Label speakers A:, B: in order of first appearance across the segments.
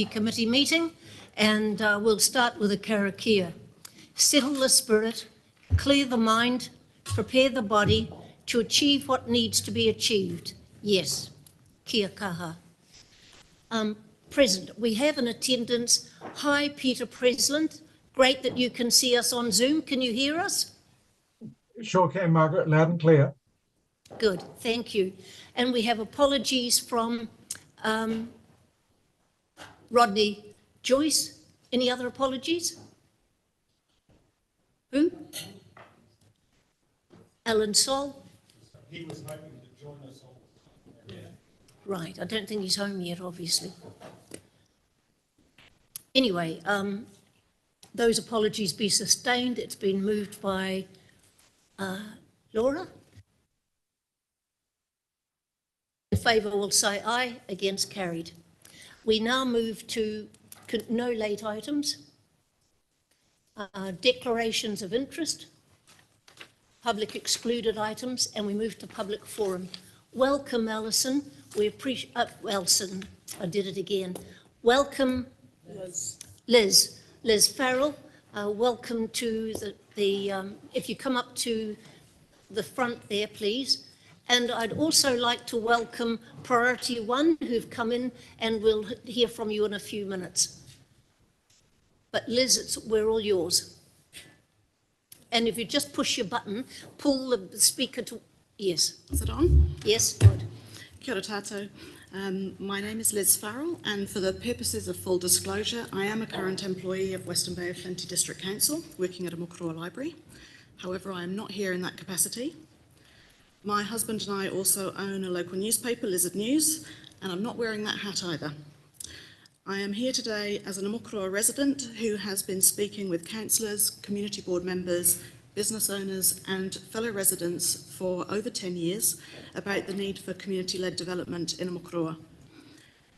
A: Committee meeting, and we'll start with a karakia. Settle the spirit, clear the mind, prepare the body to achieve what needs to be achieved. Yes, kia kaha. Present, we have in attendance, hi Peter President, great that you can see us on Zoom. Can you hear us?
B: Sure can, Margaret, loud and clear.
A: Good, thank you. And we have apologies from Rodney Joyce. Any other apologies? Who? Alan Sol?
C: He was hoping to join us all.
A: Right, I don't think he's home yet, obviously. Anyway, those apologies be sustained. It's been moved by Laura. In favour will say aye, against carried. We now move to no late items, declarations of interest, public excluded items, and we move to public forum. Welcome, Alison. We appreciate, Alison, I did it again. Welcome, Liz Farrell. Welcome to the if you come up to the front there, please. And I'd also like to welcome Priority One, who've come in, and we'll hear from you in a few minutes. But Liz, we're all yours. And if you just push your button, pull the speaker to, yes.
D: Is it on?
A: Yes, good.
D: Kia ora tātou. My name is Liz Farrell, and for the purposes of full disclosure, I am a current employee of Western Bay of Plenty District Council, working at a Mokoroa library. However, I am not here in that capacity. My husband and I also own a local newspaper, Lizard News, and I'm not wearing that hat either. I am here today as an Mokoroa resident who has been speaking with councillors, community board members, business owners and fellow residents for over 10 years about the need for community-led development in Mokoroa.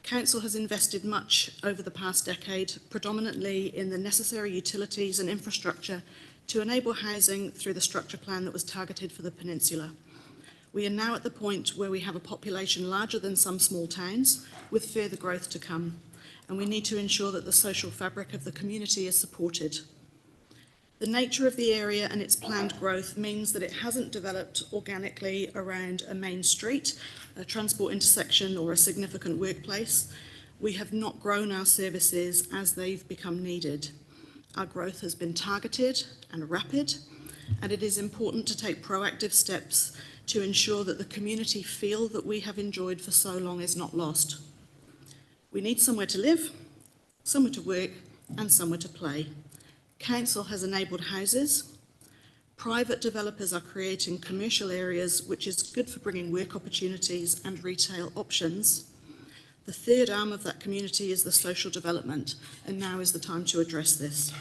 D: Council has invested much over the past decade, predominantly in the necessary utilities and infrastructure to enable housing through the structure plan that was targeted for the peninsula. We are now at the point where we have a population larger than some small towns, with further growth to come, and we need to ensure that the social fabric of the community is supported. The nature of the area and its planned growth means that it hasn't developed organically around a main street, a transport intersection or a significant workplace. We have not grown our services as they've become needed. Our growth has been targeted and rapid, and it is important to take proactive steps to ensure that the community feel that we have enjoyed for so long is not lost. We need somewhere to live, somewhere to work, and somewhere to play. Council has enabled houses. Private developers are creating commercial areas, which is good for bringing work opportunities and retail options. The third arm of that community is the social development, and now is the time to address this.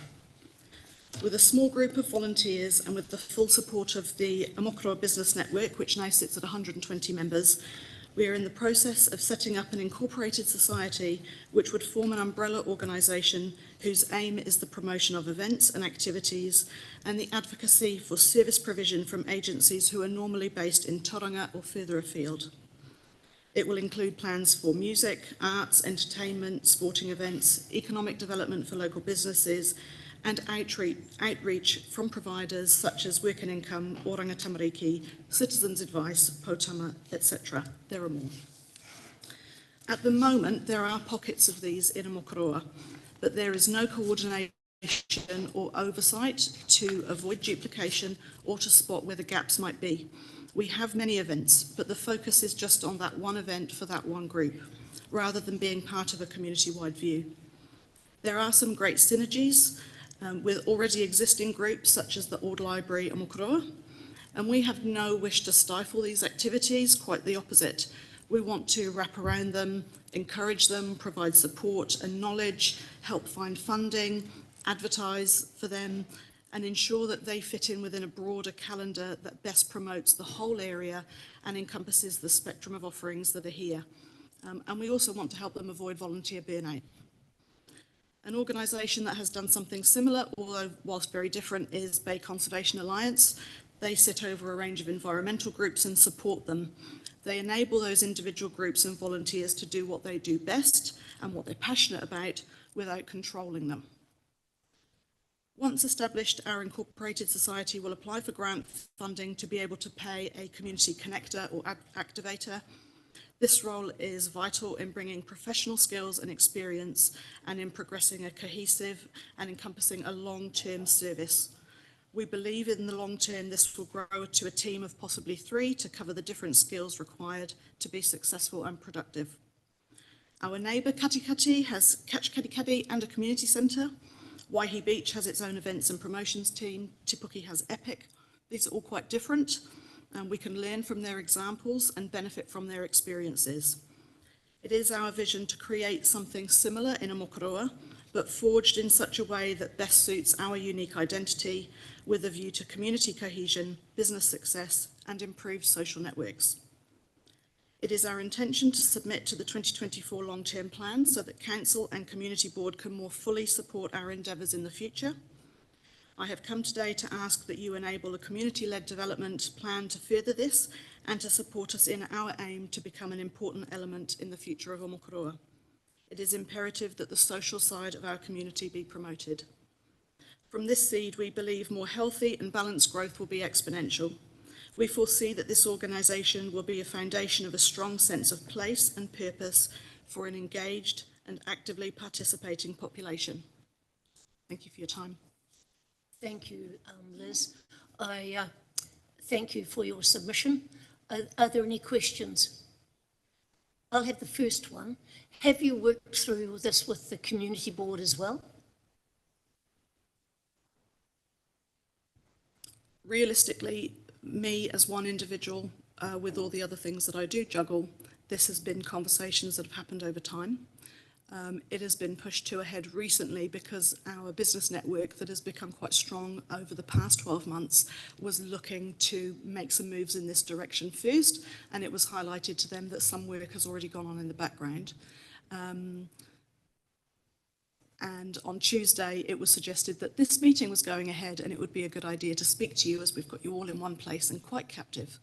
D: With a small group of volunteers and with the full support of the Mokoroa Business Network, which now sits at 120 members, we are in the process of setting up an incorporated society which would form an umbrella organisation whose aim is the promotion of events and activities and the advocacy for service provision from agencies who are normally based in Tauranga or further afield. It will include plans for music, arts, entertainment, sporting events, economic development for local businesses, and outreach from providers such as Work and Income, Oranga Tamariki, Citizens Advice, Potama, etc. There are more. At the moment, there are pockets of these in Mokoroa, but there is no coordination or oversight to avoid duplication or to spot where the gaps might be. We have many events, but the focus is just on that one event for that one group, rather than being part of a community-wide view. There are some great synergies with already existing groups such as the Ord Library and Mokoroa, and we have no wish to stifle these activities, quite the opposite. We want to wrap around them, encourage them, provide support and knowledge, help find funding, advertise for them, and ensure that they fit in within a broader calendar that best promotes the whole area and encompasses the spectrum of offerings that are here. And we also want to help them avoid volunteer burnout. An organisation that has done something similar, although whilst very different, is Bay Conservation Alliance. They sit over a range of environmental groups and support them. They enable those individual groups and volunteers to do what they do best and what they're passionate about without controlling them. Once established, our incorporated society will apply for grant funding to be able to pay a community connector or activator. This role is vital in bringing professional skills and experience and in progressing a cohesive and encompassing a long-term service. We believe in the long term this will grow to a team of possibly 3 to cover the different skills required to be successful and productive. Our neighbour Katikati has Catch Katikati and a community centre. Waihi Beach has its own events and promotions team. Tipuki has Epic. These are all quite different, and we can learn from their examples and benefit from their experiences. It is our vision to create something similar in Omokoroa, but forged in such a way that best suits our unique identity with a view to community cohesion, business success, and improved social networks. It is our intention to submit to the 2024 long-term plan so that Council and Community Board can more fully support our endeavours in the future. I have come today to ask that you enable a community-led development plan to further this and to support us in our aim to become an important element in the future of Omokoroa. It is imperative that the social side of our community be promoted. From this seed, we believe more healthy and balanced growth will be exponential. We foresee that this organisation will be a foundation of a strong sense of place and purpose for an engaged and actively participating population. Thank you for your time.
A: Thank you, Liz. I thank you for your submission. Are there any questions? I'll have the first one. Have you worked through this with the community board as well?
D: Realistically, me as one individual, with all the other things that I do juggle, this has been conversations that have happened over time. It has been pushed to a head recently because our business network that has become quite strong over the past 12 months was looking to make some moves in this direction first, and it was highlighted to them that some work has already gone on in the background. And on Tuesday, it was suggested that this meeting was going ahead and it would be a good idea to speak to you as we've got you all in one place and quite captive.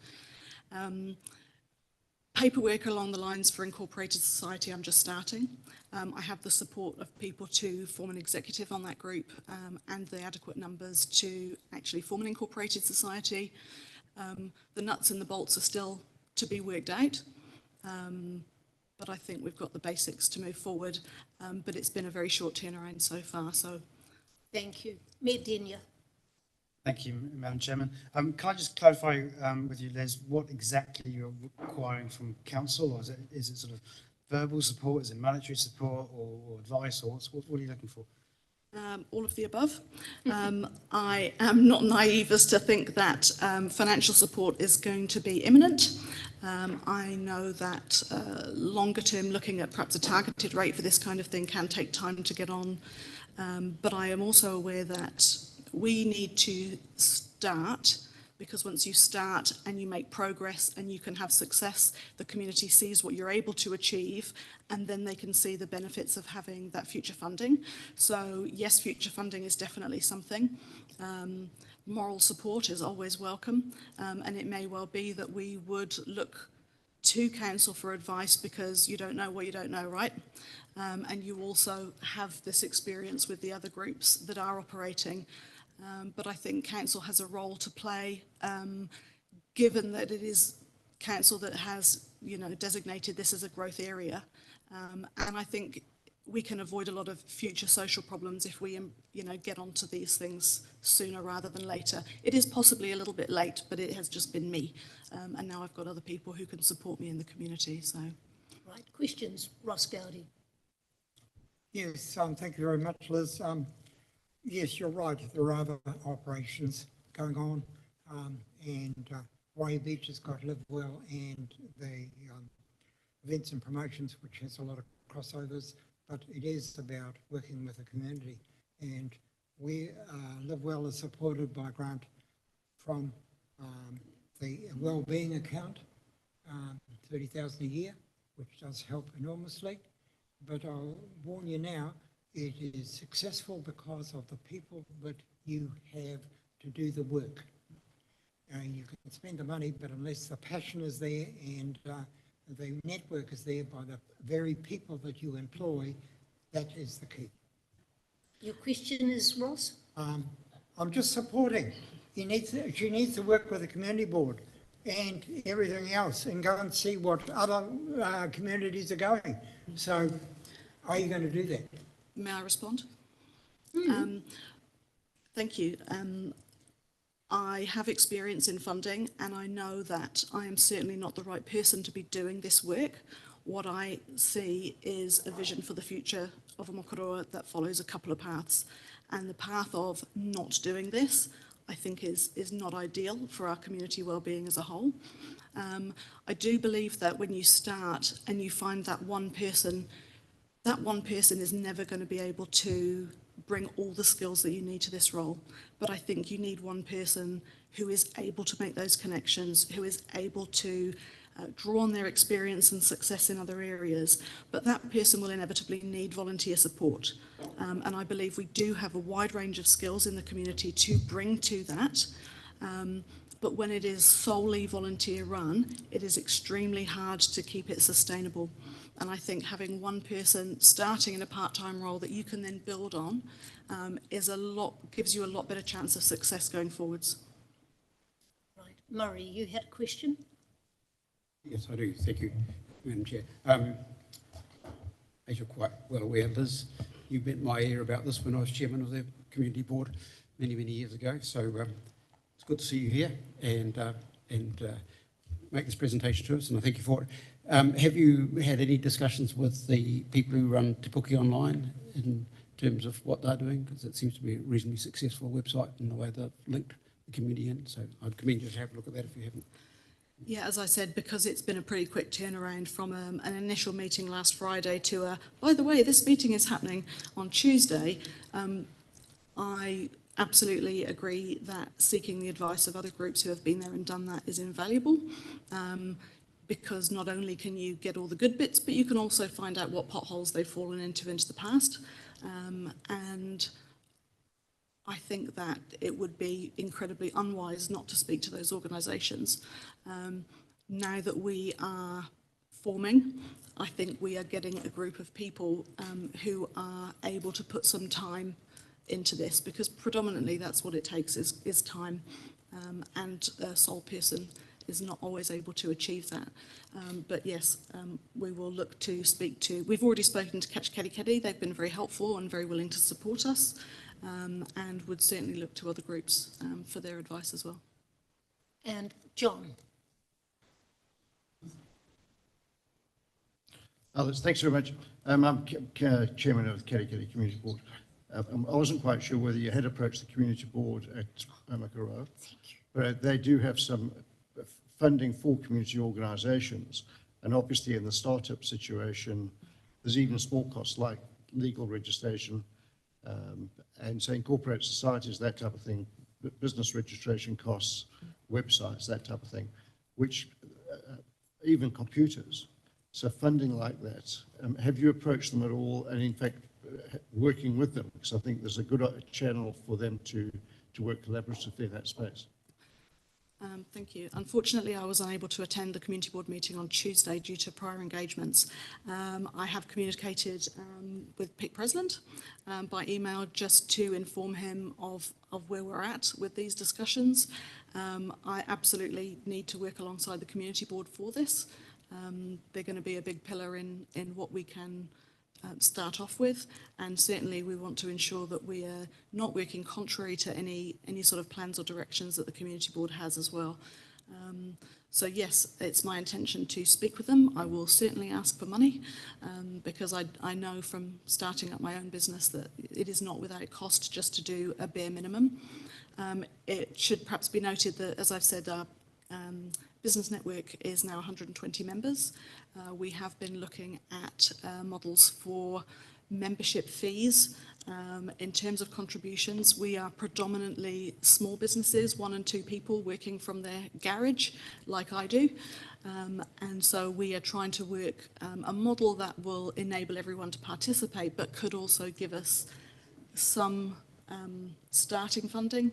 D: Paperwork along the lines for Incorporated Society, I'm just starting. I have the support of people to form an executive on that group and the adequate numbers to actually form an Incorporated Society. The nuts and the bolts are still to be worked out. But I think we've got the basics to move forward, but it's been a very short turnaround so far. So,
A: thank you. Medenia.
E: Thank you, Madam Chairman. Can I just clarify with you, Liz, what exactly you're requiring from council, or is it sort of verbal support, is it monetary support, or advice, or what are you looking for?
D: All of the above. I am not naive as to think that financial support is going to be imminent. I know that longer term looking at perhaps a targeted rate for this kind of thing can take time to get on, but I am also aware that we need to start, because once you start and you make progress and you can have success, the community sees what you're able to achieve, and then they can see the benefits of having that future funding. So yes, future funding is definitely something. Moral support is always welcome, and it may well be that we would look to council for advice because you don't know what you don't know, right? And you also have this experience with the other groups that are operating. But I think council has a role to play, given that it is council that has, designated this as a growth area. And I think we can avoid a lot of future social problems if we, get onto these things sooner rather than later. It is possibly a little bit late, but it has just been me. And now I've got other people who can support me in the community, so.
A: Right, questions, Ross Gowdy.
F: Yes, thank you very much, Liz. Yes, you're right. There are other operations going on, and Waihi Beach has got Live Well and the events and promotions, which has a lot of crossovers, but it is about working with the community. And we Live Well is supported by a grant from the wellbeing account, 30,000 a year, which does help enormously. But I'll warn you now, it is successful because of the people that you have to do the work. You can spend the money, but unless the passion is there and the network is there by the very people that you employ, that is the key.
A: Your question is, Ross?
F: I'm just supporting. She needs to work with the community board and everything else and go and see what other communities are going. So are you going to do that?
D: May I respond? Thank you. I have experience in funding, and I know that I am certainly not the right person to be doing this work. What I see is a vision for the future of Aomakarua that follows a couple of paths. And the path of not doing this, I think is not ideal for our community wellbeing as a whole. I do believe that when you start and you find that one person is never going to be able to bring all the skills that you need to this role. But I think you need one person who is able to make those connections, who is able to draw on their experience and success in other areas. But that person will inevitably need volunteer support. And I believe we do have a wide range of skills in the community to bring to that. But when it is solely volunteer run, it is extremely hard to keep it sustainable. And I think having one person starting in a part-time role that you can then build on gives you a lot better chance of success going forwards.
A: Right. Murray, you had a question?
G: Yes, I do. Thank you, Madam Chair. As you're quite well aware, Liz, you met my ear about this when I was chairman of the community board many, many years ago. So it's good to see you here and make this presentation to us, and I thank you for it. Have you had any discussions with the people who run Te Puke Online in terms of what they're doing? Because it seems to be a reasonably successful website in the way they've linked the community in. So I'd commend you to have a look at that if you haven't.
D: Yeah, as I said, because it's been a pretty quick turnaround from an initial meeting last Friday to by the way, this meeting is happening on Tuesday. I absolutely agree that seeking the advice of other groups who have been there and done that is invaluable. Because not only can you get all the good bits, but you can also find out what potholes they've fallen into the past. And I think that it would be incredibly unwise not to speak to those organisations. Now that we are forming, I think we are getting a group of people who are able to put some time into this, because predominantly that's what it takes is time, and a sole person is not always able to achieve that. But yes, we will look to speak to, we've already spoken to Catch Keri Keri. They've been very helpful and very willing to support us, and would certainly look to other groups for their advice as well.
A: And John.
H: Thanks very much. I'm chairman of the Keri Keri Community Board. I wasn't quite sure whether you had approached the community board at Aomakarua, but they do have some funding for community organisations, and obviously in the startup situation there's even small costs like legal registration, and so incorporated societies, that type of thing, business registration costs, websites, that type of thing, which even computers. So funding like that, have you approached them at all, and in fact working with them, because I think there's a good channel for them to work collaboratively in that space.
D: Thank you. Unfortunately, I was unable to attend the community board meeting on Tuesday due to prior engagements. I have communicated with Pete Presland by email just to inform him of where we're at with these discussions. I absolutely need to work alongside the community board for this. They're going to be a big pillar in what we can start off with, and certainly we want to ensure that we are not working contrary to any sort of plans or directions that the community board has as well. So yes, it's my intention to speak with them. I will certainly ask for money, because I know from starting up my own business that it is not without cost just to do a bare minimum. It should perhaps be noted that, as I've said, our business network is now 120 members. We have been looking at models for membership fees. In terms of contributions, we are predominantly small businesses, 1 and 2 people working from their garage, like I do. And so we are trying to work a model that will enable everyone to participate, but could also give us some starting funding.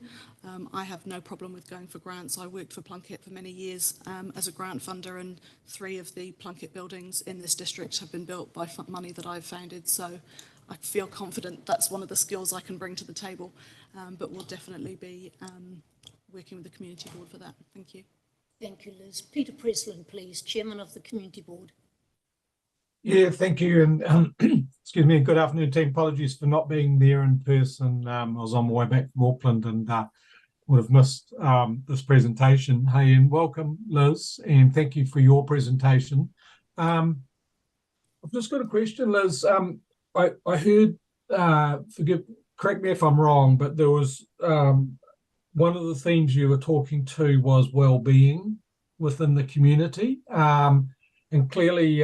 D: I have no problem with going for grants. I worked for Plunket for many years as a grant funder, and 3 of the Plunket buildings in this district have been built by money that I've founded. So I feel confident that's one of the skills I can bring to the table, but we'll definitely be working with the community board for that. Thank you.
A: Thank you, Liz. Peter Preslin, please, Chairman of the Community Board.
B: Yeah, thank you. And excuse me, good afternoon, team. Apologies for not being there in person. I was on my way back from Auckland and would have missed this presentation. Hey, and welcome, Liz, and thank you for your presentation. I've just got a question, Liz. I heard, correct me if I'm wrong, but there was one of the themes you were talking to was well-being within the community. And clearly,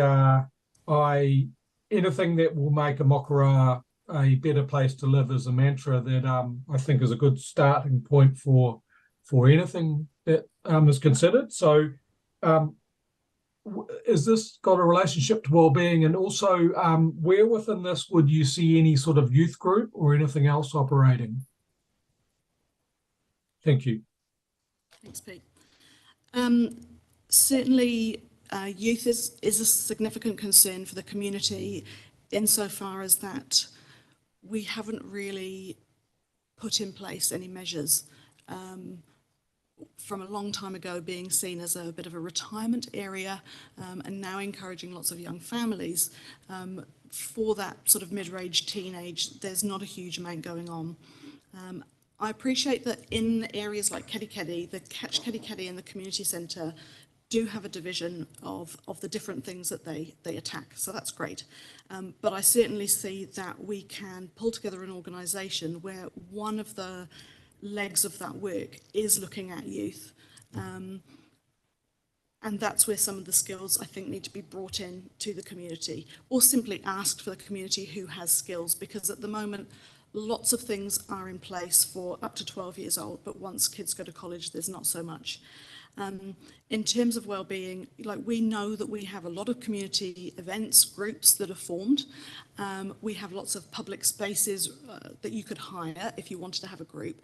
B: anything that will make Amakoroa a better place to live is a mantra that I think is a good starting point for anything that is considered. So is this got a relationship to well-being? And also, where within this would you see any sort of youth group or anything else operating? Thank you.
D: Thanks, Pete. Certainly, youth is a significant concern for the community insofar as that we haven't really put in place any measures from a long time ago being seen as a bit of a retirement area and now encouraging lots of young families. For that sort of mid-range teenage, there's not a huge amount going on. I appreciate that in areas like Kerikeri, the Catch Kerikeri and the community centre do have a division of the different things that they attack, so that's great. But I certainly see that we can pull together an organisation where one of the legs of that work is looking at youth. And that's where some of the skills I think need to be brought in to the community, or simply asked for the community who has skills, because at the moment lots of things are in place for up to 12 years old, but once kids go to college there's not so much. In terms of well-being, like, we know that we have a lot of community events, groups that are formed. We have lots of public spaces that you could hire if you wanted to have a group.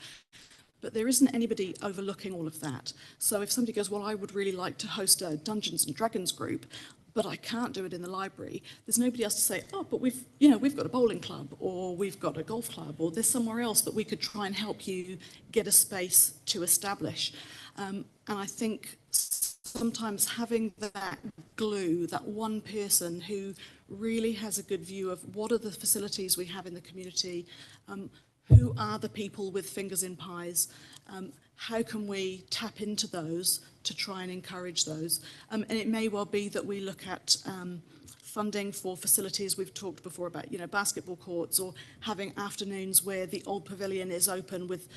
D: But there isn't anybody overlooking all of that. So if somebody goes, well, I would really like to host a Dungeons and Dragons group, but I can't do it in the library, there's nobody else to say, oh, but we've got a bowling club, or we've got a golf club, or there's somewhere else that we could try and help you get a space to establish. And I think sometimes having that glue, that one person who really has a good view of what are the facilities we have in the community, who are the people with fingers in pies, how can we tap into those to try and encourage those? And it may well be that we look at funding for facilities. We've talked before about, basketball courts, or having afternoons where the old pavilion is open with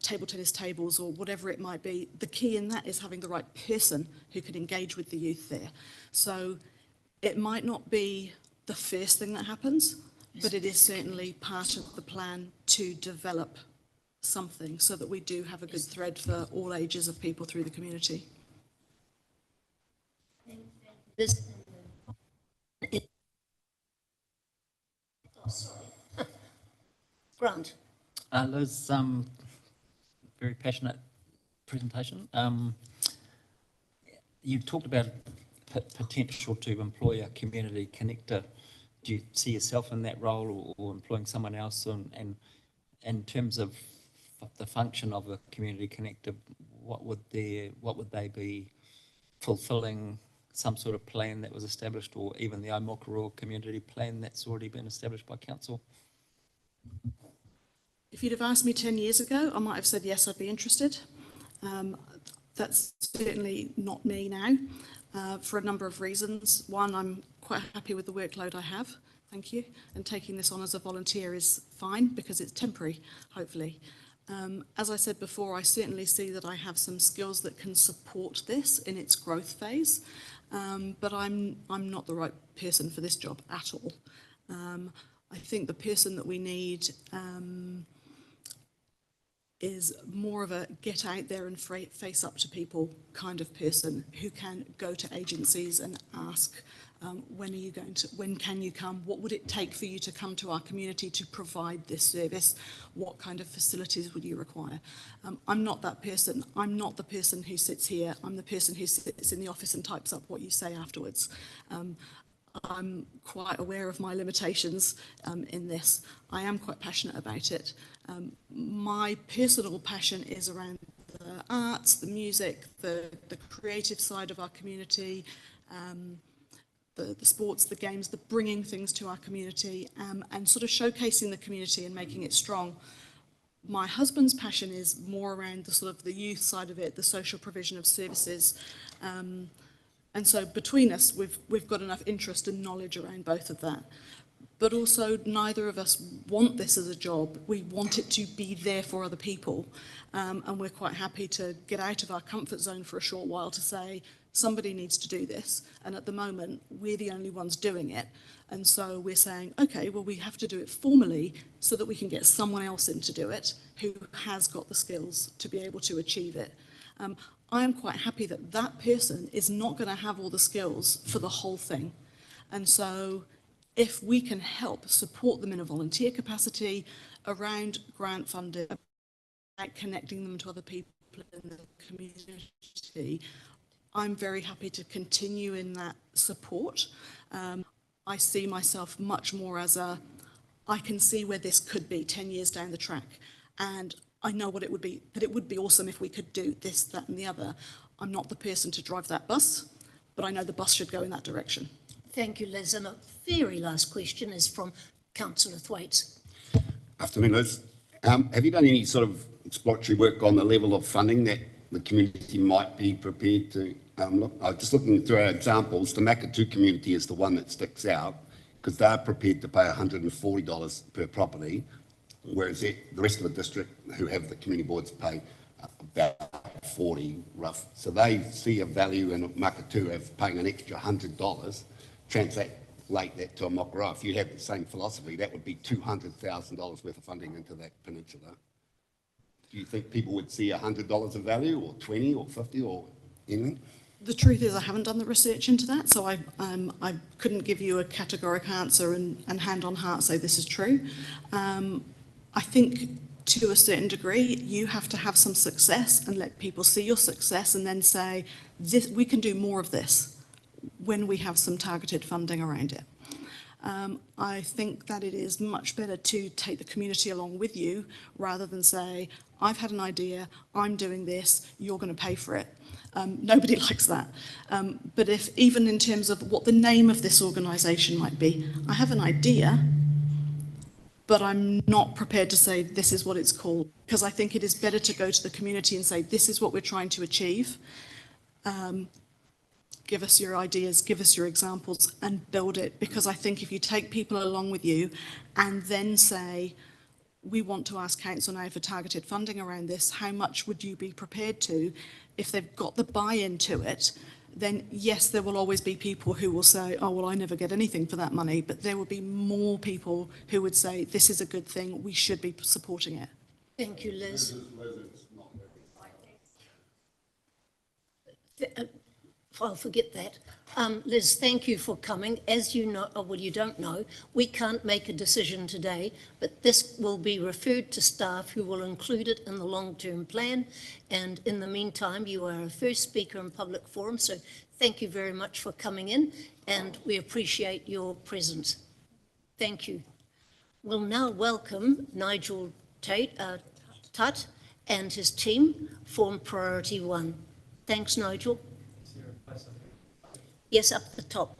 D: table tennis tables or whatever it might be. The key in that is having the right person who can engage with the youth there. So it might not be the first thing that happens, but it is certainly part of the plan to develop something so that we do have a good thread for all ages of people through the community.
A: Grant.
I: Liz, very passionate presentation. You talked about potential to employ a community connector. Do you see yourself in that role, or employing someone else? And in terms of the function of a community connector, what would they be fulfilling? Some sort of plan that was established, or even the Aomokoro community plan that's already been established by council?
D: If you'd have asked me 10 years ago, I might have said, yes, I'd be interested. That's certainly not me now, for a number of reasons. One, I'm quite happy with the workload I have, thank you. And taking this on as a volunteer is fine, because it's temporary, hopefully. As I said before, I certainly see that I have some skills that can support this in its growth phase, but I'm not the right person for this job at all. I think the person that we need is more of a get out there and face up to people kind of person, who can go to agencies and ask When are you going to, when can you come? What would it take for you to come to our community to provide this service? What kind of facilities would you require? I'm not that person. I'm not the person who sits here. I'm the person who sits in the office and types up what you say afterwards. I'm quite aware of my limitations in this. I am quite passionate about it. My personal passion is around the arts, the music, the creative side of our community, the sports, the games, the bringing things to our community, and sort of showcasing the community and making it strong. My husband's passion is more around the sort of the youth side of it, the social provision of services. And so between us, we've got enough interest and knowledge around both of that. But also, neither of us want this as a job. We want it to be there for other people. And we're quite happy to get out of our comfort zone for a short while to say, somebody needs to do this. And at the moment, we're the only ones doing it. And so we're saying, okay, well, we have to do it formally so that we can get someone else in to do it who has got the skills to be able to achieve it. I am quite happy that that person is not going to have all the skills for the whole thing. And so if we can help support them in a volunteer capacity around grant funding, about connecting them to other people in the community, I'm very happy to continue in that support. I see myself much more as I can see where this could be 10 years down the track. And I know what it would be, but it would be awesome if we could do this, that and the other. I'm not the person to drive that bus, but I know the bus should go in that direction.
A: Thank you, Liz. And a very last question is from Councillor Thwaites.
J: Afternoon, Liz. Have you done any sort of exploratory work on the level of funding that the community might be prepared to look? I was just looking through our examples. The Makatu community is the one that sticks out because they're prepared to pay $140 per property, whereas the rest of the district who have the community boards pay about 40 rough. So they see a value in Makatu of paying an extra $100, translate that to a Mokoroa. If you had the same philosophy, that would be $200,000 worth of funding into that peninsula. Do you think people would see $100 of value, or 20, or 50, or anything?
D: The truth is I haven't done the research into that, so I couldn't give you a categoric answer and hand on heart say this is true. I think to a certain degree you have to have some success and let people see your success and then say, we can do more of this when we have some targeted funding around it. I think that it is much better to take the community along with you rather than say, I've had an idea, I'm doing this, you're going to pay for it. Nobody likes that. But if even in terms of what the name of this organisation might be, I have an idea, but I'm not prepared to say this is what it's called, because I think it is better to go to the community and say, this is what we're trying to achieve. Give us your ideas, give us your examples and build it, because I think if you take people along with you and then say, we want to ask council now for targeted funding around this, how much would you be prepared to? If they've got the buy-in to it, then yes, there will always be people who will say, oh, well, I never get anything for that money, but there will be more people who would say, this is a good thing, we should be supporting it.
A: Thank you, Liz. I'll forget that. Liz, thank you for coming. As you know, or well, you don't know, we can't make a decision today, but this will be referred to staff who will include it in the long-term plan. And in the meantime, you are our first speaker in public forum, so thank you very much for coming in, and we appreciate your presence. Thank you. We'll now welcome Nigel Tutt and his team from Priority One. Thanks, Nigel. Yes, up the top.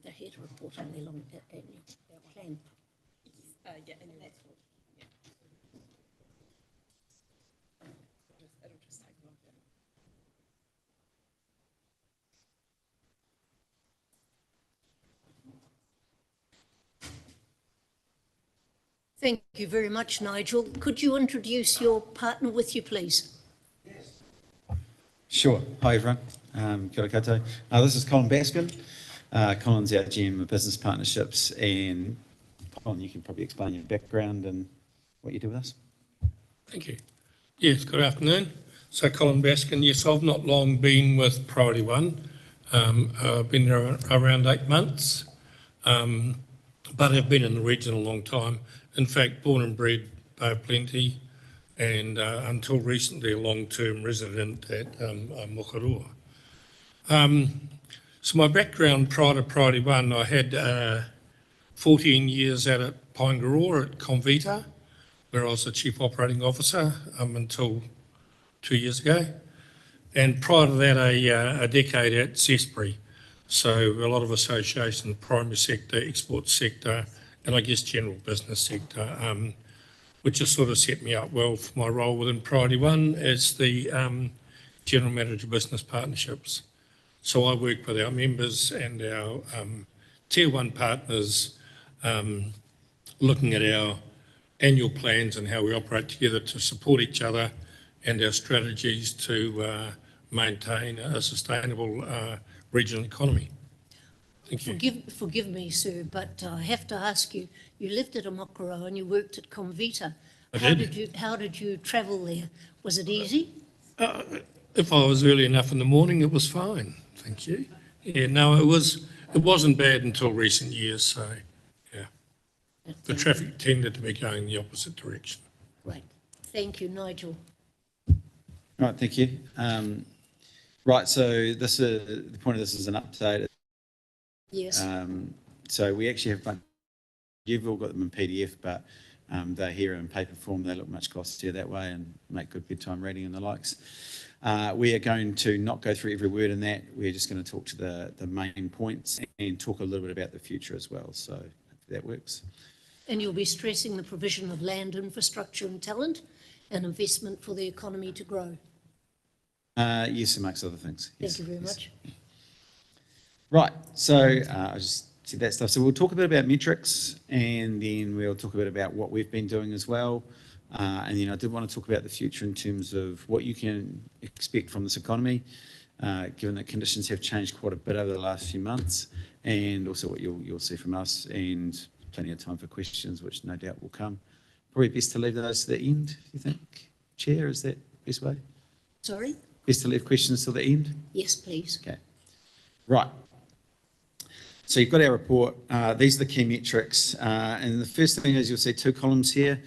A: The head report on the long plan.
K: Yeah, anyway. It'll just take a long time.
A: Thank you very much, Nigel. Could you introduce your partner with you, please?
L: Sure. Hi, everyone. Kia ora koutou. This is Colin Baskin. Colin's our GM of Business Partnerships, and Colin, you can probably explain your background and what you do with us.
C: Thank you. Yes, good afternoon. So Colin Baskin, yes, I've not long been with Priority One. I've been there around 8 months, but I've been in the region a long time. In fact, born and bred Bay of Plenty, and until recently a long-term resident at Mokorua. So my background prior to Priority One, I had 14 years out at Paengaroa at Convita, where I was the Chief Operating Officer until 2 years ago. And prior to that, a decade at Zespri. So a lot of association, primary sector, export sector, and I guess general business sector, which has sort of set me up well for my role within Priority One as the General Manager of Business Partnerships. So I work with our members and our Tier 1 partners, looking at our annual plans and how we operate together to support each other and our strategies to maintain a sustainable regional economy. Thank you.
A: Forgive me, sir, but I have to ask you, you lived at Omokoro and you worked at Convita. How did you travel there? Was it easy?
C: If I was early enough in the morning, it was fine. Thank you. Yeah, no, it wasn't bad until recent years, so yeah. The traffic tended to be going the opposite direction.
A: Right. Thank you, Nigel.
L: Right, thank you. Right, so this is the point of this is an update.
A: Yes.
L: So we actually have, you've all got them in PDF, but they're here in paper form. They look much glossier that way and make good bedtime reading and the likes. We are going to not go through every word in that. We're just going to talk to the main points and talk a little bit about the future as well. So if that works.
A: And you'll be stressing the provision of land infrastructure and talent and investment for the economy to grow.
L: Yes, amongst other things.
A: Thank you very much.
L: Right, so I just said that stuff. So we'll talk a bit about metrics, and then we'll talk a bit about what we've been doing as well. And then I did want to talk about the future in terms of what you can expect from this economy, given that conditions have changed quite a bit over the last few months, and also what you'll see from us, and plenty of time for questions, which no doubt will come. Probably best to leave those to the end, do you think? Chair, is that the best way?
A: Sorry?
L: Best to leave questions till the end?
A: Yes, please.
L: Okay. Right. So you've got our report. These are the key metrics. And the first thing is you'll see two columns here.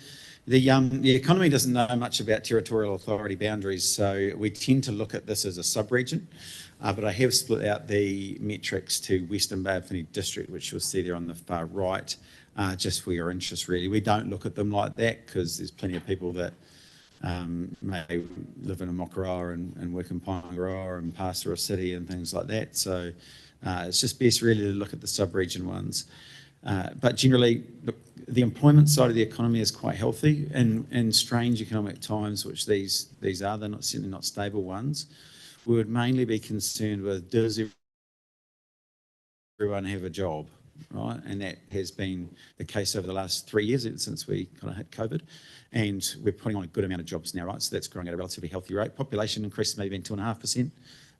L: The economy doesn't know much about territorial authority boundaries, so we tend to look at this as a sub-region. But I have split out the metrics to Western Bay of Plenty District, which you'll see there on the far right, just for your interest really. We don't look at them like that because there's plenty of people that may live in Omokoro and work in Paengaroa and Pastora City and things like that. So it's just best really to look at the sub-region ones. But generally, the employment side of the economy is quite healthy in strange economic times, which these are. They're not certainly not stable ones. We would mainly be concerned with, does everyone have a job, right? And that has been the case over the last 3 years since we kind of hit COVID. And we're putting on a good amount of jobs now, right? So that's growing at a relatively healthy rate. Population increase has maybe been 2.5%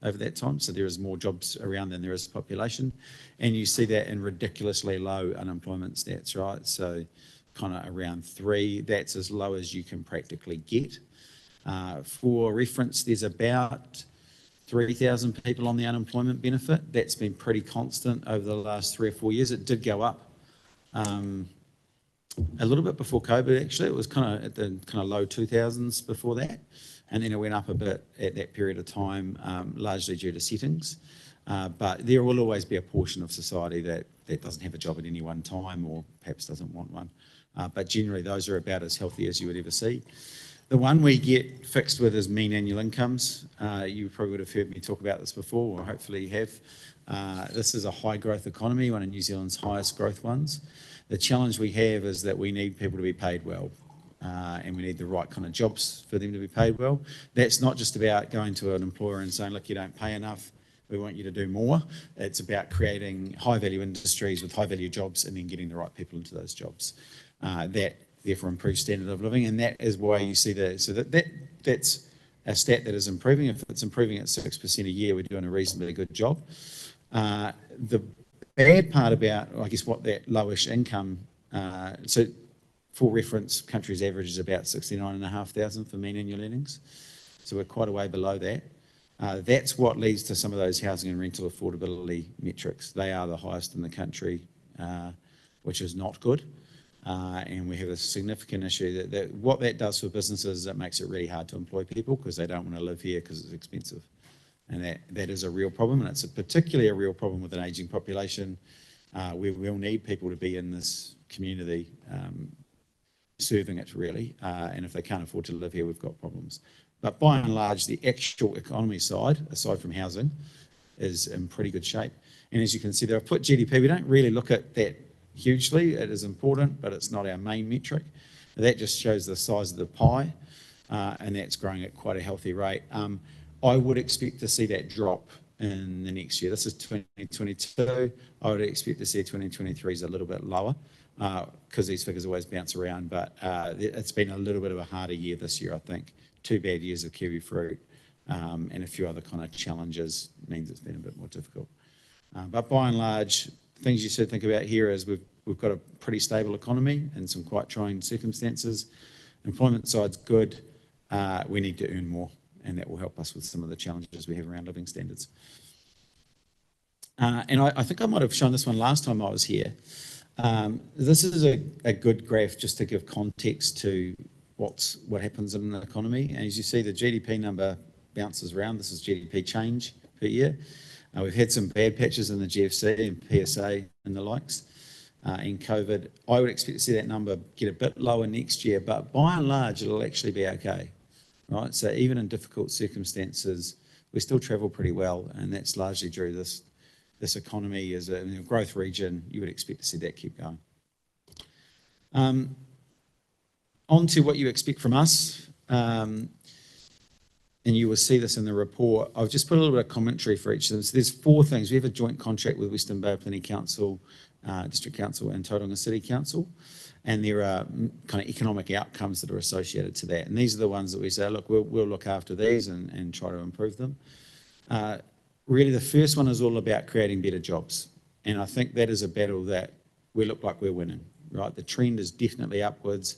L: over that time. So there is more jobs around than there is population. And you see that in ridiculously low unemployment stats, right? So kind of around 3, that's as low as you can practically get. For reference, there's about 3,000 people on the unemployment benefit. That's been pretty constant over the last 3 or 4 years. It did go up a little bit before COVID, actually. It was kind of at the kind of low 2000s before that. And then it went up a bit at that period of time, largely due to settings. But there will always be a portion of society that doesn't have a job at any one time or perhaps doesn't want one. But generally, those are about as healthy as you would ever see. The one we get fixed with is mean annual incomes. You probably would have heard me talk about this before, or hopefully you have. This is a high growth economy, one of New Zealand's highest growth ones. The challenge we have is that we need people to be paid well. And we need the right kind of jobs for them to be paid well. That's not just about going to an employer and saying, look, you don't pay enough, we want you to do more. It's about creating high value industries with high value jobs and then getting the right people into those jobs. That therefore improves standard of living, and that is why you see that's a stat that is improving. If it's improving at 6% a year, we're doing a reasonably good job. The bad part about, I guess, what that lowish income, so for reference, country's average is about 69,500 for mean annual earnings. So we're quite a way below that. That's what leads to some of those housing and rental affordability metrics. They are the highest in the country, which is not good. And we have a significant issue that what that does for businesses, it makes it really hard to employ people because they don't want to live here because it's expensive. And that is a real problem, and it's particularly a real problem with an ageing population. We will need people to be in this community serving it really, and if they can't afford to live here, we've got problems. But by and large, the actual economy side, aside from housing, is in pretty good shape. And as you can see there, I've put GDP. We don't really look at that hugely. It is important, but it's not our main metric. That just shows the size of the pie, and that's growing at quite a healthy rate. I would expect to see that drop in the next year. This is 2022. I would expect to see 2023 is a little bit lower because these figures always bounce around, but it's been a little bit of a harder year this year, I think. 2 bad years of kiwi fruit and a few other kind of challenges means it's been a bit more difficult. But by and large, things you should think about here is we've got a pretty stable economy and some quite trying circumstances. Employment side's good. We need to earn more, and that will help us with some of the challenges we have around living standards. And I think I might have shown this one last time I was here. This is a good graph just to give context to what happens in the economy. And as you see, the GDP number bounces around. This is GDP change per year. We've had some bad patches in the GFC and PSA and the likes in COVID. I would expect to see that number get a bit lower next year, but by and large, it'll actually be okay, right? So even in difficult circumstances, we still travel pretty well, and that's largely due to this economy as a growth region. You would expect to see that keep going. On to what you expect from us, and you will see this in the report. I've just put a little bit of commentary for each of them. So there's 4 things. We have a joint contract with Western Bay Plenty Council, District Council and Tauranga City Council, and there are kind of economic outcomes that are associated to that. And these are the ones that we say, look, we'll look after these and try to improve them. Really, the first one is all about creating better jobs. And I think that is a battle that we look like we're winning, right? The trend is definitely upwards.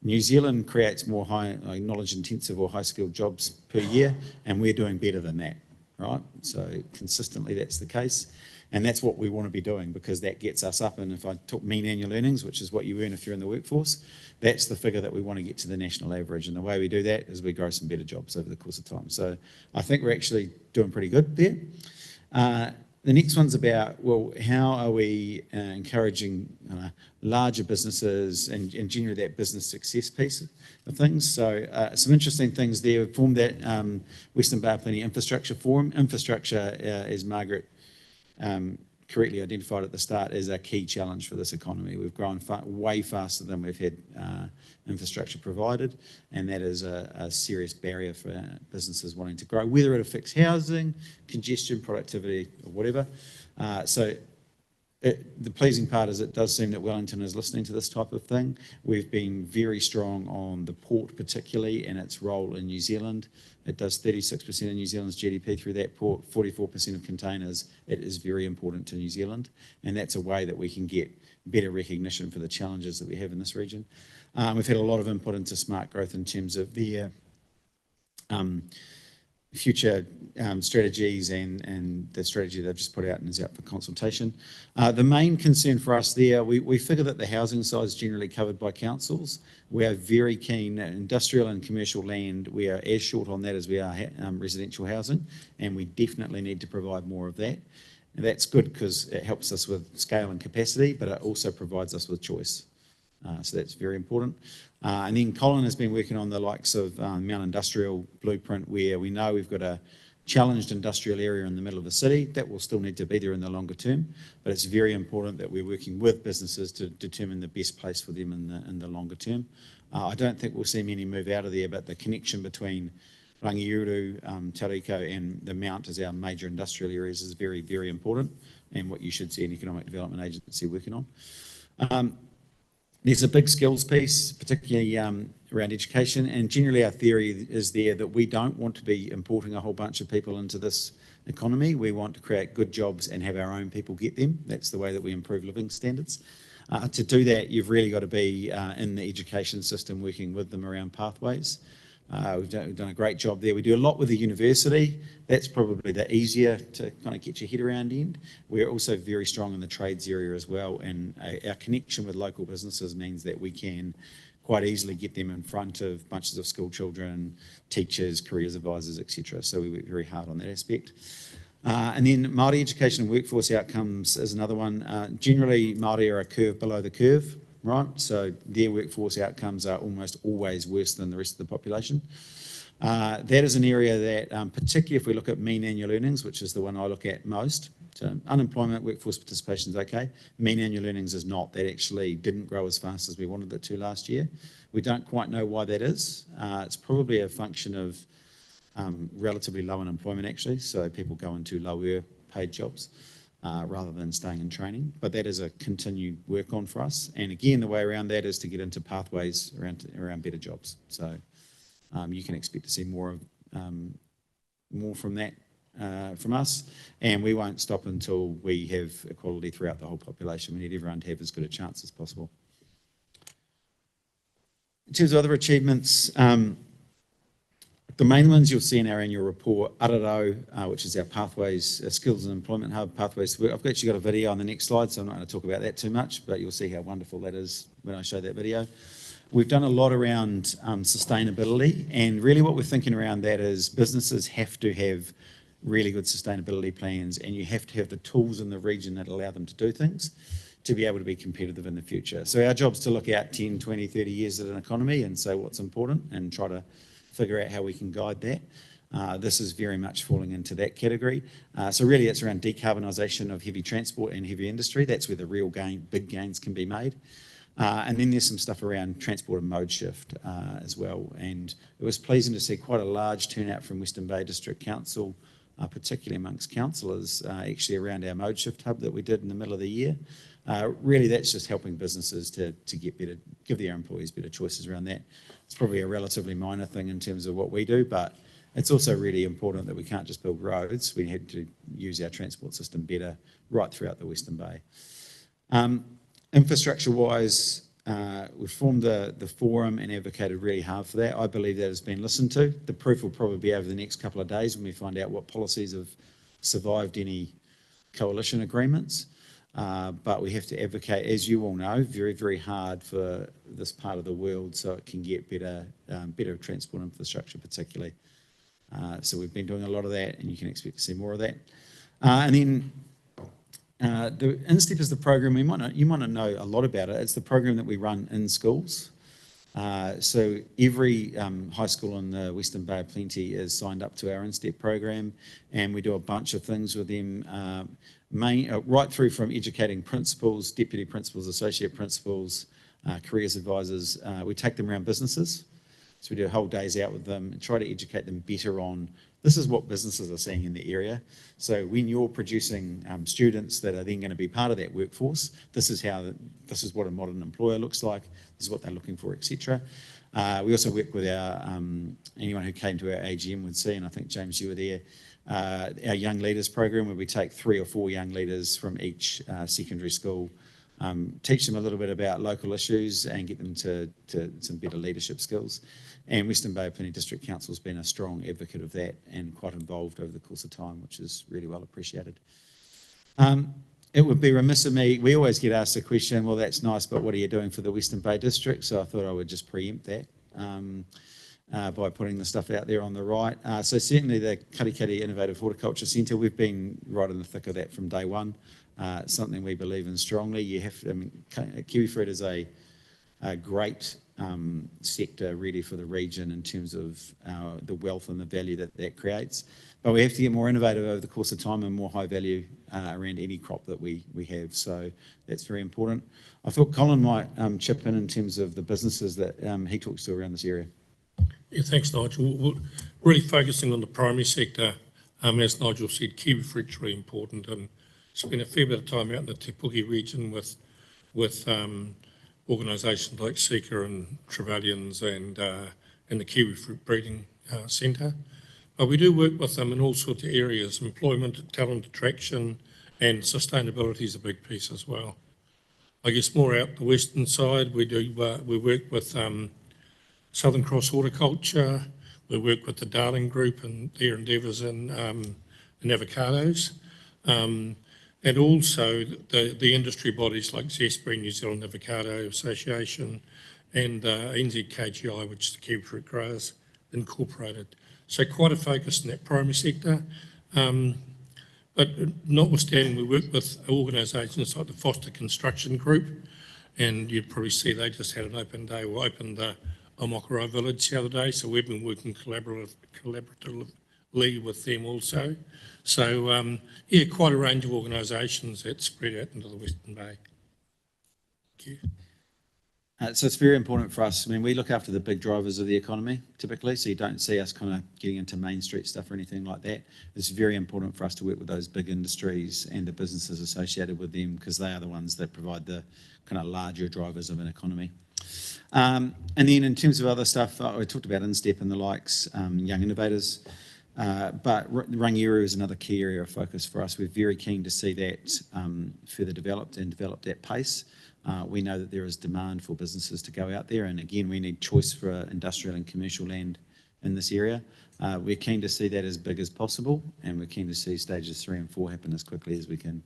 L: New Zealand creates more knowledge-intensive or high-skilled jobs per year, and we're doing better than that, right? So consistently, that's the case. And that's what we want to be doing because that gets us up. And if I took mean annual earnings, which is what you earn if you're in the workforce, that's the figure that we want to get to the national average. And the way we do that is we grow some better jobs over the course of time. So I think we're actually doing pretty good there. The next one's about, well, how are we encouraging larger businesses and generally that business success piece of things? So some interesting things there. We've formed that Western Bay Plenty Infrastructure Forum. Infrastructure, as Margaret correctly identified at the start, is a key challenge for this economy. We've grown way faster than we've had infrastructure provided, and that is a serious barrier for businesses wanting to grow, whether it affects housing, congestion, productivity, or whatever. The pleasing part is it does seem that Wellington is listening to this type of thing. We've been very strong on the port particularly and its role in New Zealand. It does 36% of New Zealand's GDP through that port, 44% of containers. It is very important to New Zealand, and that's a way that we can get better recognition for the challenges that we have in this region. We've had a lot of input into smart growth in terms of their future strategies and the strategy they've just put out and is out for consultation. The main concern for us there, we figure that the housing side is generally covered by councils. We are very keen, industrial and commercial land, we are as short on that as we are residential housing, and we definitely need to provide more of that. And that's good because it helps us with scale and capacity, but it also provides us with choice. So that's very important. And then Colin has been working on the likes of Mount Industrial Blueprint, where we know we've got a challenged industrial area in the middle of the city that will still need to be there in the longer term, but it's very important that we're working with businesses to determine the best place for them in the longer term. I don't think we'll see many move out of there, but the connection between Rangiuru, Tauriko and the Mount as our major industrial areas is very, very important, and what you should see an Economic Development Agency working on. There's a big skills piece, particularly around education, and generally our theory is there that we don't want to be importing a whole bunch of people into this economy. We want to create good jobs and have our own people get them. That's the way that we improve living standards. To do that, you've really got to be in the education system, working with them around pathways. We've done a great job there. We do a lot with the university. That's probably the easier to kind of get your head around end. We're also very strong in the trades area as well, and our connection with local businesses means that we can quite easily get them in front of bunches of school children, teachers, careers advisors, etc. So we work very hard on that aspect. And then Māori education and workforce outcomes is another one. Generally, Māori are a curve below the curve, right? So their workforce outcomes are almost always worse than the rest of the population. That is an area that, particularly if we look at mean annual earnings, which is the one I look at most, so unemployment, workforce participation is okay. Mean annual earnings is not. That actually didn't grow as fast as we wanted it to last year. We don't quite know why that is. It's probably a function of relatively low unemployment actually, so people go into lower paid jobs rather than staying in training. But that is a continued work on for us. And again, the way around that is to get into pathways around better jobs. So you can expect to see more from that from us, and we won't stop until we have equality throughout the whole population. We need everyone to have as good a chance as possible. In terms of other achievements, the main ones you'll see in our annual report, Araro, which is our Pathways, Skills and Employment Hub, Pathways to Work. I've actually got a video on the next slide, so I'm not going to talk about that too much, but you'll see how wonderful that is when I show that video. We've done a lot around sustainability, and really what we're thinking around that is businesses have to have really good sustainability plans, and you have to have the tools in the region that allow them to do things to be able to be competitive in the future. So our job's to look out 10, 20, 30 years at an economy and say what's important and try to figure out how we can guide that. This is very much falling into that category. So really it's around decarbonisation of heavy transport and heavy industry. That's where the real big gains can be made. And then there's some stuff around transport and mode shift as well. And it was pleasing to see quite a large turnout from Western Bay District Council, particularly amongst councillors, actually around our mode shift hub that we did in the middle of the year. Really, that's just helping businesses to get better, give their employees better choices around that. It's probably a relatively minor thing in terms of what we do, but it's also really important that we can't just build roads. We had to use our transport system better right throughout the Western Bay. Infrastructure-wise, we've formed the forum and advocated really hard for that. I believe that has been listened to. The proof will probably be over the next couple of days when we find out what policies have survived any coalition agreements. But we have to advocate, as you all know, very, very hard for this part of the world so it can get better transport infrastructure particularly. So we've been doing a lot of that, and you can expect to see more of that. And then the InStep is the program, you might not know a lot about it. It's the program that we run in schools. So every high school in the Western Bay of Plenty is signed up to our InStep program, and we do a bunch of things with them, right through from educating principals, deputy principals, associate principals, careers advisors. We take them around businesses. So we do whole days out with them and try to educate them better on this is what businesses are seeing in the area. So when you're producing students that are then going to be part of that workforce, this is what a modern employer looks like. This is what they're looking for, etc. We also work with our anyone who came to our AGM would see, and I think James, you were there. Our Young Leaders program, where we take 3 or 4 young leaders from each secondary school, teach them a little bit about local issues and get them to some better leadership skills. And Western Bay of Plenty District Council has been a strong advocate of that and quite involved over the course of time, which is really well appreciated. It would be remiss of me, we always get asked the question, well, that's nice, but what are you doing for the Western Bay District? So I thought I would just preempt that by putting the stuff out there on the right. So certainly the Karikari Innovative Horticulture Centre, we've been right in the thick of that from day one. Something we believe in strongly. Kiwifruit is a great sector really for the region in terms of the wealth and the value that creates. But we have to get more innovative over the course of time and more high value around any crop that we have. So that's very important. I thought Colin might chip in terms of the businesses that he talks to around this area.
C: Yeah, thanks, Nigel. We're really focusing on the primary sector. As Nigel said, kiwifruit's really important, and spent a fair bit of time out in the Te Puke region with organisations like Seeker and Trevelyan's and the Kiwi Fruit Breeding Centre. But we do work with them in all sorts of areas. Employment, talent attraction and sustainability is a big piece as well. I guess more out the western side, we work with Southern Cross Horticulture, we work with the Darling Group and their endeavours in avocados, and also the industry bodies like Zespri, New Zealand Avocado Association, and NZKGI, which is the Kiwi Fruit Growers Incorporated. So quite a focus in that primary sector. But notwithstanding, we work with organisations like the Foster Construction Group, and you'd probably see they just had an open day, or opened the Omokoro Village the other day, so we've been working collaboratively with them also. So, yeah, quite a range of organisations that spread out into the Western Bay. Thank you.
L: So it's very important for us. I mean, we look after the big drivers of the economy typically, so you don't see us kind of getting into Main Street stuff or anything like that. It's very important for us to work with those big industries and the businesses associated with them, because they are the ones that provide the kind of larger drivers of an economy. And then in terms of other stuff, I talked about Instep and the likes, young innovators, but Rangiru is another key area of focus for us. We're very keen to see that further developed and developed at pace. We know that there is demand for businesses to go out there, and again, we need choice for industrial and commercial land in this area. We're keen to see that as big as possible, and we're keen to see stages 3 and 4 happen as quickly as we can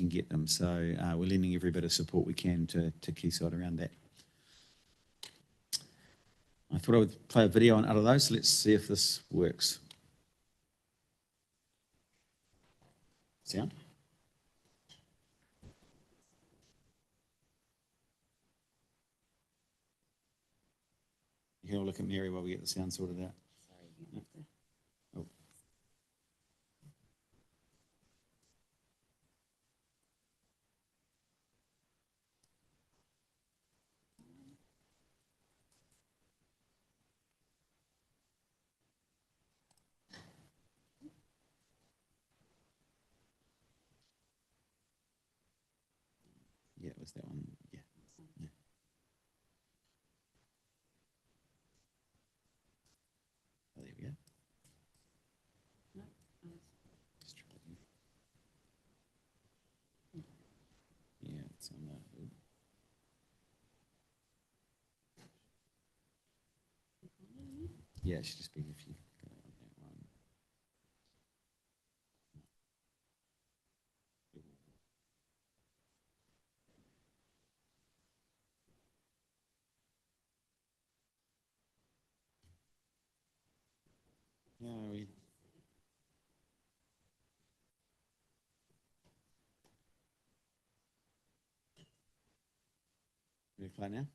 L: get them. So we're lending every bit of support we can to Quayside around that. I thought I would play a video on out of those, so let's see if this works. Sound? You can all look at Mary while we get the sound sorted out. Oh. Yeah, it was that one. Yeah. Yeah. Oh, there we go. Just try it again. Yeah, it's on that. Yeah, it should just be if you go on that one. Yeah, we play now?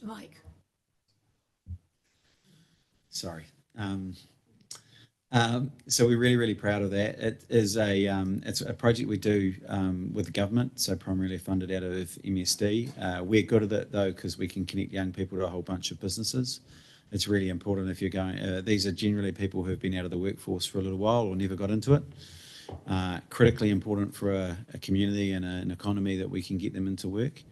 A: Mike.
L: sorry. So we're really, really proud of that. It is it's a project we do with the government, so primarily funded out of MSD. We're good at it though because we can connect young people to a whole bunch of businesses. It's really important if you're going, these are generally people who have been out of the workforce for a little while or never got into it. Critically important for a community and an economy that we can get them into work.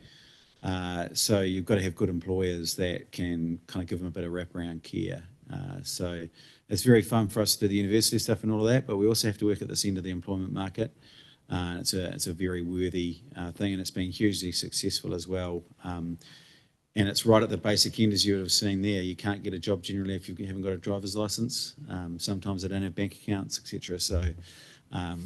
L: So you've got to have good employers that can kind of give them a bit of wraparound care. So it's very fun for us to do the university stuff and all of that, but we also have to work at this end of the employment market. It's a very worthy thing, and it's been hugely successful as well. And it's right at the basic end, as you would have seen there. You can't get a job generally if you haven't got a driver's license. Sometimes they don't have bank accounts, etc. So a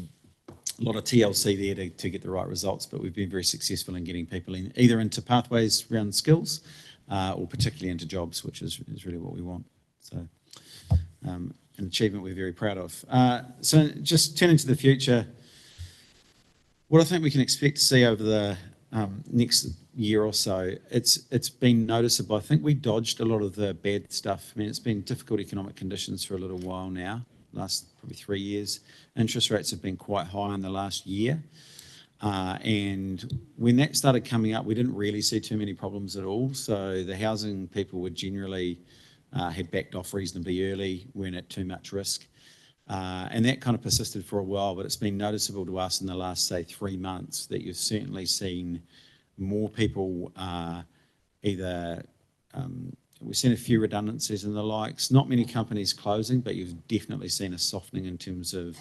L: lot of TLC there to get the right results, but we've been very successful in getting people in either into pathways around skills or particularly into jobs, which is really what we want. So an achievement we're very proud of. So just turning to the future, what I think we can expect to see over the next year or so, it's been noticeable. I think we dodged a lot of the bad stuff. I mean, it's been difficult economic conditions for a little while now, last probably 3 years. Interest rates have been quite high in the last year. And when that started coming up, we didn't really see too many problems at all. So the housing people were generally had backed off reasonably early, weren't at too much risk. And that kind of persisted for a while, but it's been noticeable to us in the last, say, 3 months that you've certainly seen more people either, we've seen a few redundancies and the likes, not many companies closing, but you've definitely seen a softening in terms of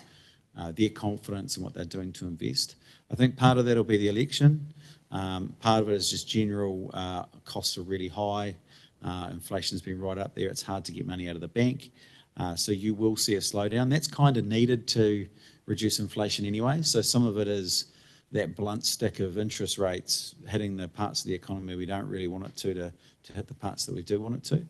L: their confidence in what they're doing to invest. I think part of that will be the election. Part of it is just general costs are really high. Inflation's been right up there. It's hard to get money out of the bank. So you will see a slowdown. That's kind of needed to reduce inflation anyway. So some of it is that blunt stick of interest rates hitting the parts of the economy we don't really want it to hit the parts that we do want it to.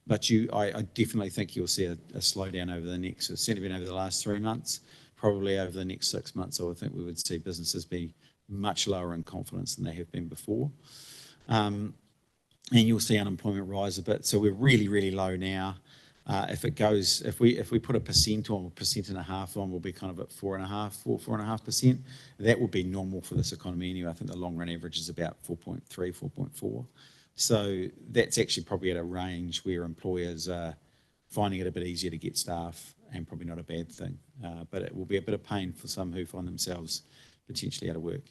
L: But I definitely think you'll see a slowdown over the next, it's certainly been over the last 3 months, probably over the next 6 months. So I think we would see businesses be much lower in confidence than they have been before. And you'll see unemployment rise a bit. So we're really, really low now. If it goes, if we put 1% on, 1.5% on, we'll be kind of at 4.5%. That would be normal for this economy anyway. I think the long run average is about 4.3, 4.4. So that's actually probably at a range where employers are finding it a bit easier to get staff, and probably not a bad thing. But it will be a bit of pain for some who find themselves potentially out of work.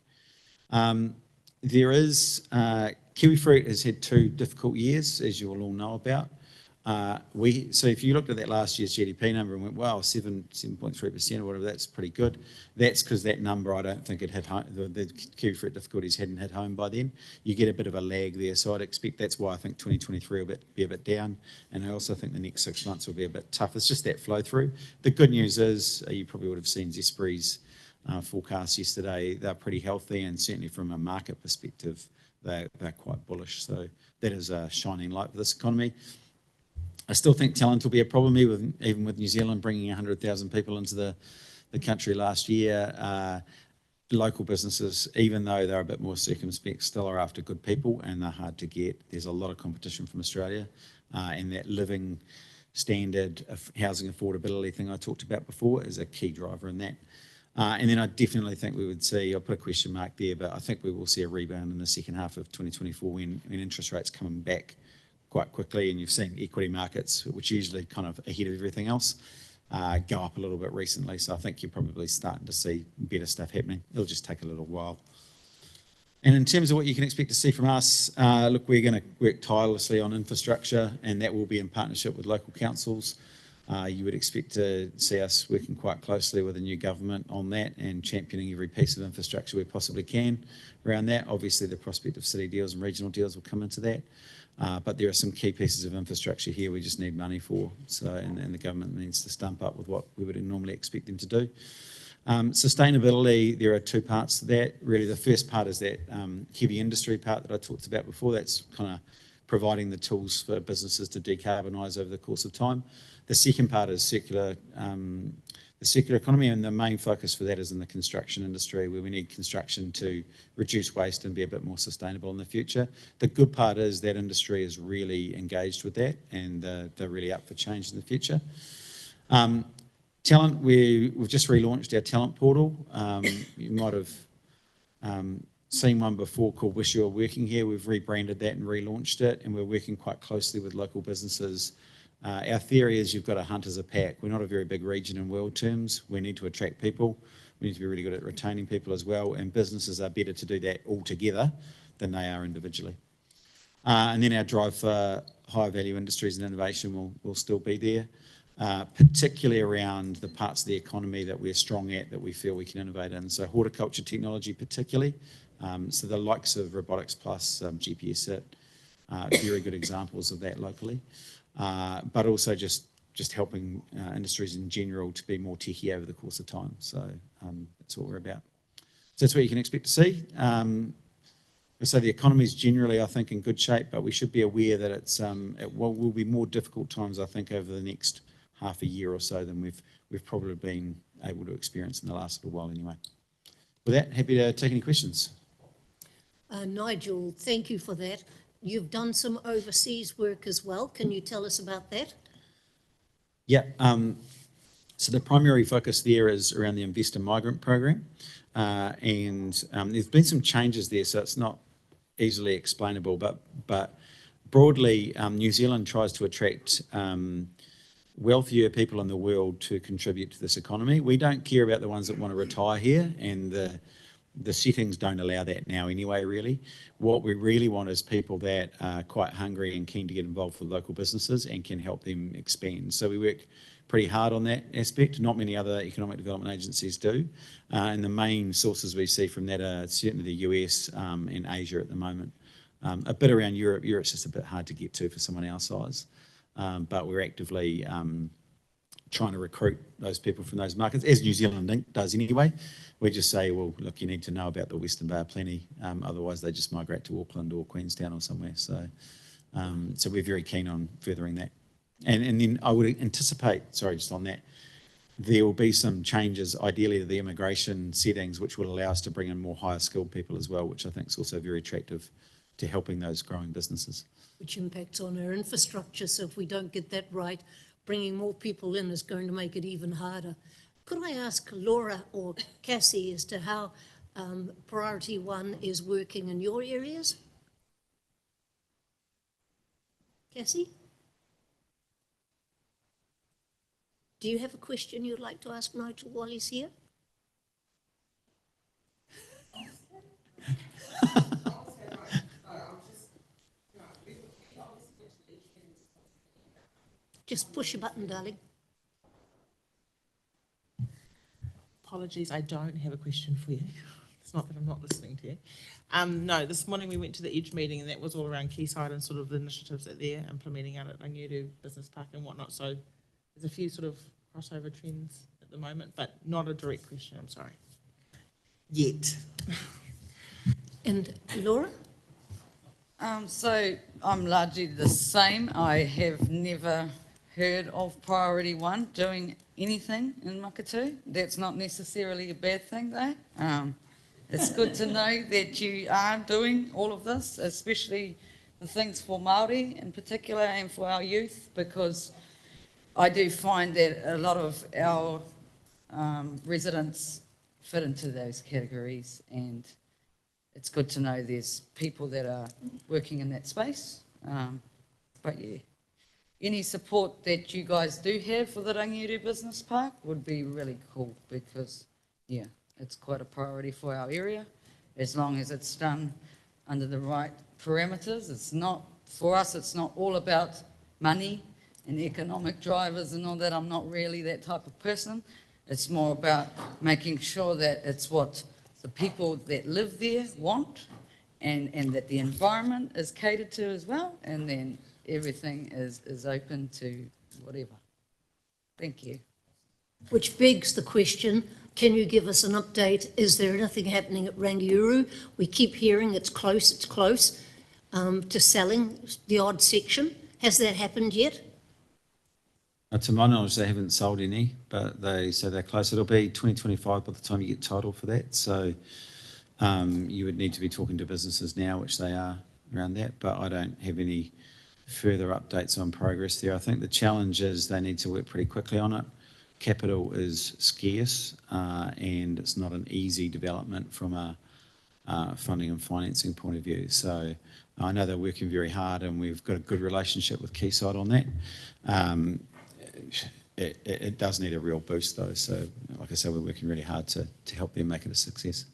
L: There is, kiwifruit has had 2 difficult years, as you will all know about. So if you looked at that last year's GDP number and went, wow, 7.3% or whatever, that's pretty good. That's because that number, I don't think it hit home, the kiwifruit difficulties hadn't hit home by then. You get a bit of a lag there. So I'd expect that's why I think 2023 will be a bit down. And I also think the next 6 months will be a bit tough. It's just that flow through. The good news is, you probably would have seen Zespri's forecast yesterday. They're pretty healthy, and certainly from a market perspective, they're quite bullish. So that is a shining light for this economy. I still think talent will be a problem, even with New Zealand bringing 100,000 people into the country last year. Local businesses, even though they're a bit more circumspect, still are after good people, and they're hard to get. There's a lot of competition from Australia, and that living standard of housing affordability thing I talked about before is a key driver in that. And then I definitely think we would see, I'll put a question mark there, but I think we will see a rebound in the second half of 2024 when interest rates coming back quite quickly, and you've seen equity markets, which are usually kind of ahead of everything else, go up a little bit recently. So I think you're probably starting to see better stuff happening. It'll just take a little while. And in terms of what you can expect to see from us, look, we're going to work tirelessly on infrastructure, and that will be in partnership with local councils. You would expect to see us working quite closely with the new government on that and championing every piece of infrastructure we possibly can around that. Obviously, the prospect of city deals and regional deals will come into that. But there are some key pieces of infrastructure here we just need money for. So, and the government needs to stump up with what we would normally expect them to do. Sustainability, there are 2 parts to that. Really, the first part is that heavy industry part that I talked about before. That's kind of providing the tools for businesses to decarbonise over the course of time. The second part is circular, the circular economy, and the main focus for that is in the construction industry, where we need construction to reduce waste and be a bit more sustainable in the future. The good part is that industry is really engaged with that, and they're really up for change in the future. Talent, we've just relaunched our talent portal. You might have seen one before called Wish You Were Working Here. We've rebranded that and relaunched it, and we're working quite closely with local businesses. Our theory is you've got to hunt as a pack. We're not a very big region in world terms. We need to attract people. We need to be really good at retaining people as well, and businesses are better to do that all together than they are individually. And then our drive for higher value industries and innovation will still be there, particularly around the parts of the economy that we're strong at, that we feel we can innovate in. So horticulture technology particularly, so the likes of Robotics Plus, GPS-IT, very good examples of that locally. But also just helping industries in general to be more techy over the course of time. So that's what we're about. So that's what you can expect to see. So the economy is generally, I think, in good shape, but we should be aware that it will be more difficult times, I think, over the next half a year or so than we've probably been able to experience in the last little while anyway. With that, happy to take any questions.
A: Nigel, thank you for that. You've done some overseas work as well. Can you tell us about that?
L: Yeah, so the primary focus there is around the Investor Migrant Program, and there's been some changes there, so it's not easily explainable, but broadly, New Zealand tries to attract wealthier people in the world to contribute to this economy. We don't care about the ones that want to retire here, and the settings don't allow that now anyway, really. What we really want is people that are quite hungry and keen to get involved with local businesses and can help them expand. So we work pretty hard on that aspect. Not many other economic development agencies do. And the main sources we see from that are certainly the US and Asia at the moment. A bit around Europe. Europe's just a bit hard to get to for someone our size. But we're actively trying to recruit those people from those markets, as New Zealand Inc. does anyway. We just say, well, look, you need to know about the Western Bay plenty, otherwise they just migrate to Auckland or Queenstown or somewhere. So we're very keen on furthering that. And then I would anticipate, sorry, just on that, there will be some changes, ideally to the immigration settings, which will allow us to bring in more higher skilled people as well, which I think is also very attractive to helping those growing businesses.
A: Which impacts on our infrastructure, so if we don't get that right, bringing more people in is going to make it even harder. Could I ask Laura or Cassie as to how Priority One is working in your areas? Cassie? Do you have a question you'd like to ask Nigel while he's here? Just push a button, darling.
M: Apologies, I don't have a question for you. It's not that I'm not listening to you. No, this morning we went to the EDGE meeting and that was all around Quayside and sort of the initiatives that they're implementing out at Rangiru Business Park and whatnot. So there's a few sort of crossover trends at the moment, but not a direct question, I'm sorry. Yet.
A: And Laura?
N: So I'm largely the same. I have never heard of Priority One doing anything in Makatu. That's not necessarily a bad thing though. It's good to know that you are doing all of this, especially the things for Māori in particular and for our youth, because I do find that a lot of our residents fit into those categories, and it's good to know there's people that are working in that space. But yeah, any support that you guys do have for the Rangiru Business Park would be really cool, because yeah, it's quite a priority for our area, as long as it's done under the right parameters. It's not, for us, it's not all about money and economic drivers and all that. I'm not really that type of person. It's more about making sure that it's what the people that live there want, and that the environment is catered to as well, and then everything is open to whatever. Thank you.
A: Which begs the question, can you give us an update? Is there anything happening at Rangiru? We keep hearing it's close to selling the odd section. Has that happened yet?
L: To my knowledge, they haven't sold any, but they say they're close. It'll be 2025 by the time you get title for that. So you would need to be talking to businesses now, which they are around that, but I don't have any further updates on progress there. I think the challenge is they need to work pretty quickly on it. Capital is scarce and it's not an easy development from a funding and financing point of view. So I know they're working very hard and we've got a good relationship with Quayside on that. It does need a real boost though. So like I said, we're working really hard to help them make it a success.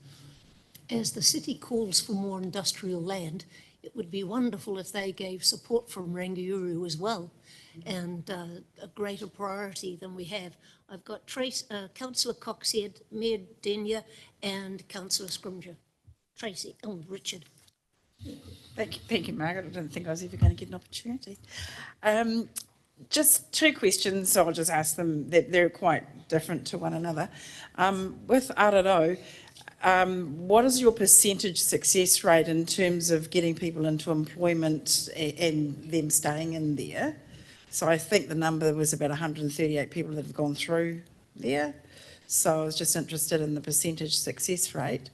A: As the city calls for more industrial land, it would be wonderful if they gave support from Rangiuru as well, and a greater priority than we have. I've got Councillor Coxhead, Mayor Denyer, and Councillor Scrimgeour. Tracy, Richard.
K: Thank you, Margaret. I didn't think I was ever going to get an opportunity. Just two questions, so I'll just ask them. They're quite different to one another. With Araro, what is your percentage success rate in terms of getting people into employment and them staying in there? So I think the number was about 138 people that have gone through there. So I was just interested in the percentage success rate.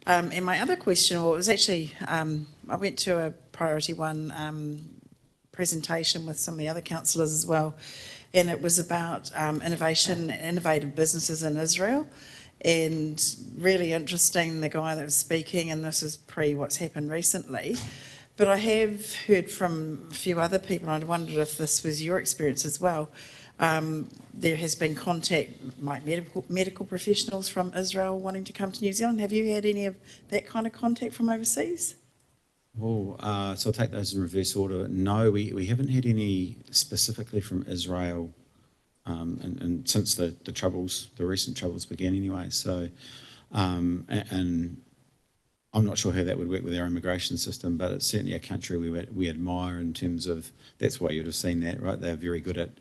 K: And my other question, well, it was actually, I went to a Priority One presentation with some of the other councillors as well, and it was about innovative businesses in Israel. And really interesting, the guy that was speaking, and this is pre what's happened recently, but I have heard from a few other people, and I wondered if this was your experience as well. There has been contact, like medical professionals from Israel wanting to come to New Zealand. Have you had any of that kind of contact from overseas?
L: So I'll take those in reverse order. No, we haven't had any specifically from Israel. And since the recent troubles began anyway. So, and I'm not sure how that would work with our immigration system, but it's certainly a country we admire in terms of, that's why you'd have seen that, right? They're very good at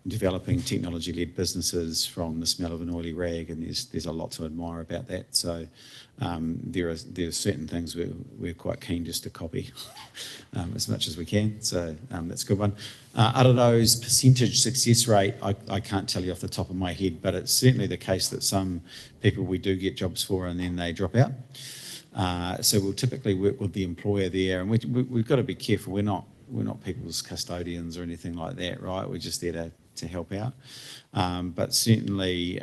L: developing technology-led businesses from the smell of an oily rag, and there's a lot to admire about that. So there are certain things we're quite keen just to copy as much as we can. So that's a good one. Araro's percentage success rate, I can't tell you off the top of my head, but it's certainly the case that some people we do get jobs for and then they drop out. So we'll typically work with the employer there, and we've got to be careful. We're not people's custodians or anything like that, right? We're just there to help out. But certainly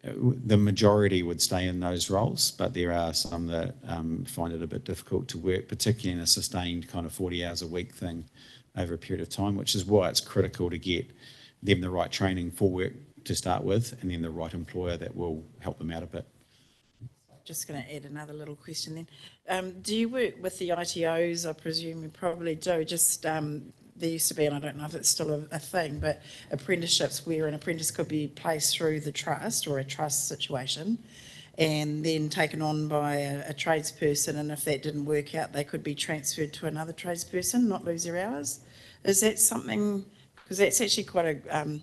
L: the majority would stay in those roles, but there are some that find it a bit difficult to work, particularly in a sustained kind of 40 hours a week thing over a period of time, which is why it's critical to get them the right training for work to start with, and then the right employer that will help them out a bit.
K: Just going to add another little question then. Do you work with the ITOs? I presume you probably do. Just there used to be, and I don't know if it's still a thing, but apprenticeships where an apprentice could be placed through the trust or a trust situation and then taken on by a tradesperson, and if that didn't work out, they could be transferred to another tradesperson, not lose their hours. Is that something, because that's actually quite an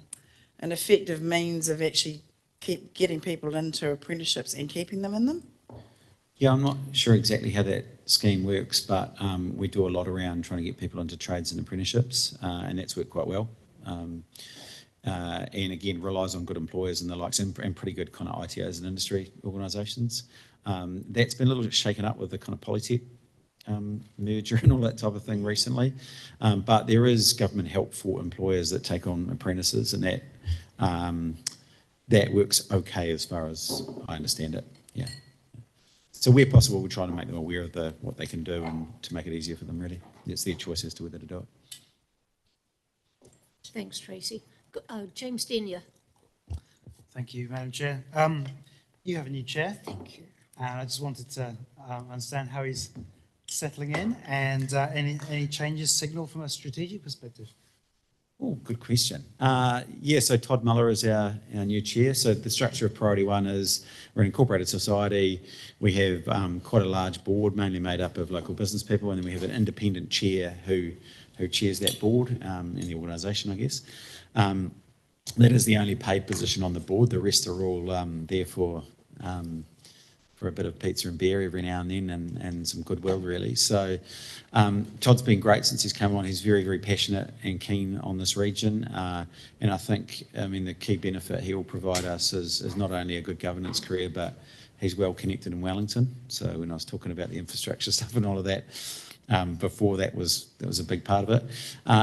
K: effective means of actually keep getting people into apprenticeships and keeping them in them?
L: Yeah, I'm not sure exactly how that scheme works, but we do a lot around trying to get people into trades and apprenticeships, and that's worked quite well. And again, relies on good employers and the likes, and pretty good kind of ITOs and industry organisations. That's been a little bit shaken up with the kind of Polytech merger and all that type of thing recently. But there is government help for employers that take on apprentices, and that works okay as far as I understand it. Yeah. So where possible, we're trying to make them aware of what they can do and to make it easier for them, really. It's their choice as to whether to do it.
A: Thanks, Tracy. James Denyer.
E: Thank you, Madam Chair. You have a new chair.
A: Thank you.
E: I just wanted to understand how he's settling in, and any changes signalled from a strategic perspective.
L: Oh, good question. Yeah, so Todd Muller is our new chair. So the structure of Priority One is we're an incorporated society. We have quite a large board, mainly made up of local business people, and then we have an independent chair who chairs that board in the organisation, I guess. That is the only paid position on the board. The rest are all there for a bit of pizza and beer every now and then, and some goodwill really. So Todd's been great since he's come on. He's very, very passionate and keen on this region. And I think, I mean, the key benefit he will provide us is not only a good governance career, but he's well connected in Wellington. So when I was talking about the infrastructure stuff and all of that, before that was a big part of it.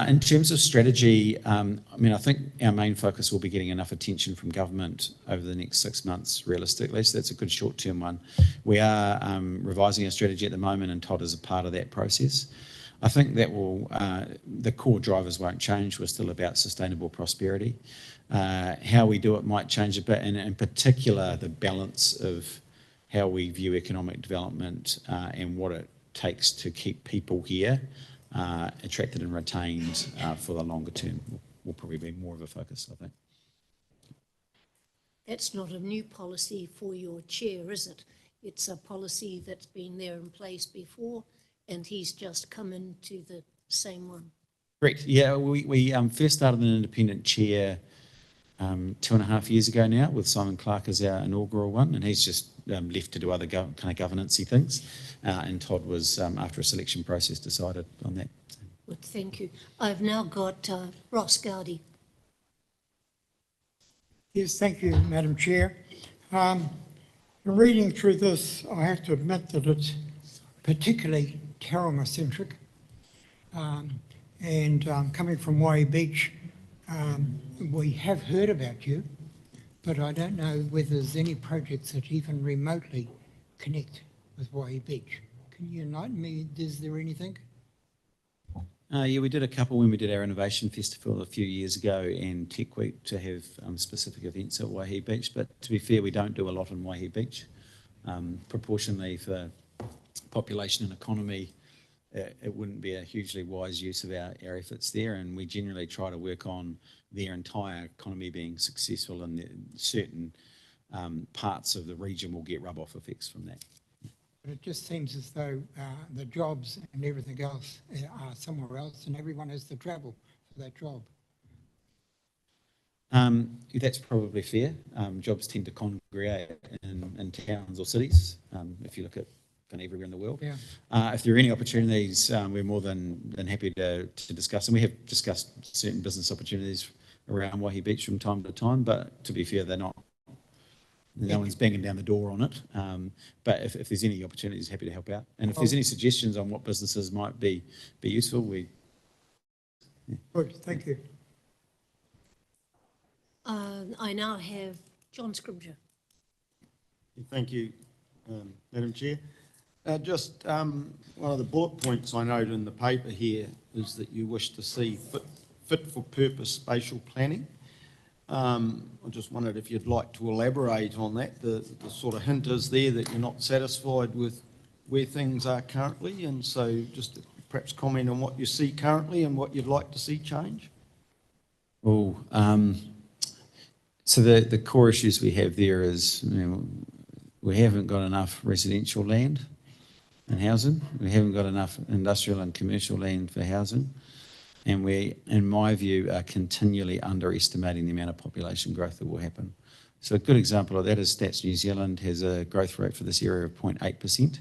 L: In terms of strategy, I mean, I think our main focus will be getting enough attention from government over the next 6 months, realistically. So that's a good short-term one. We are revising our strategy at the moment, and Todd is a part of that process. I think that will, the core drivers won't change. We're still about sustainable prosperity. How we do it might change a bit, and in particular, the balance of how we view economic development and what it takes to keep people here attracted and retained for the longer term will probably be more of a focus, I think.
A: That's not a new policy for your chair, is it? It's a policy that's been there in place before, and he's just come into the same one.
L: Correct. Yeah, we first started an independent chair 2.5 years ago now, with Simon Clark as our inaugural one, and he's just left to do other kind of governance-y things. And Todd was, after a selection process, decided on that.
A: Good, thank you. I've now got Ross Gowdy.
F: Yes, thank you, Madam Chair. Reading through this, I have to admit that it's particularly Tauranga-centric. And coming from Waihi Beach, we have heard about you, but I don't know whether there's any projects that even remotely connect with Waihi Beach. Can you enlighten me? Is there anything?
L: Yeah, we did a couple when we did our Innovation Festival a few years ago, and Tech Week to have specific events at Waihi Beach. But to be fair, we don't do a lot in Waihi Beach. Proportionally for population and economy, it wouldn't be a hugely wise use of our efforts there, and we generally try to work on their entire economy being successful, and certain parts of the region will get rub-off effects from that.
F: But it just seems as though the jobs and everything else are somewhere else, and everyone has to travel for that job.
L: That's probably fair. Jobs tend to congregate in towns or cities, if you look at kind of everywhere in the world.
F: Yeah.
L: If there are any opportunities, we're more than happy to discuss, and we have discussed certain business opportunities around Waihi Beach from time to time, but to be fair, no one's banging down the door on it. But if there's any opportunities, happy to help out. And if there's any suggestions on what businesses might be useful,
F: Good, thank you.
A: I now have John Scribner.
O: Thank you, Madam Chair. Just one of the bullet points I noted in the paper here is that you wish to see fit for purpose spatial planning. I just wondered if you'd like to elaborate on that. The sort of hint is there that you're not satisfied with where things are currently, and so just perhaps comment on what you see currently and what you'd like to see change.
L: Oh, so the core issues we have there is, we haven't got enough residential land and housing. We haven't got enough industrial and commercial land for housing. And we, in my view, are continually underestimating the amount of population growth that will happen. So a good example of that is Stats New Zealand has a growth rate for this area of 0.8%.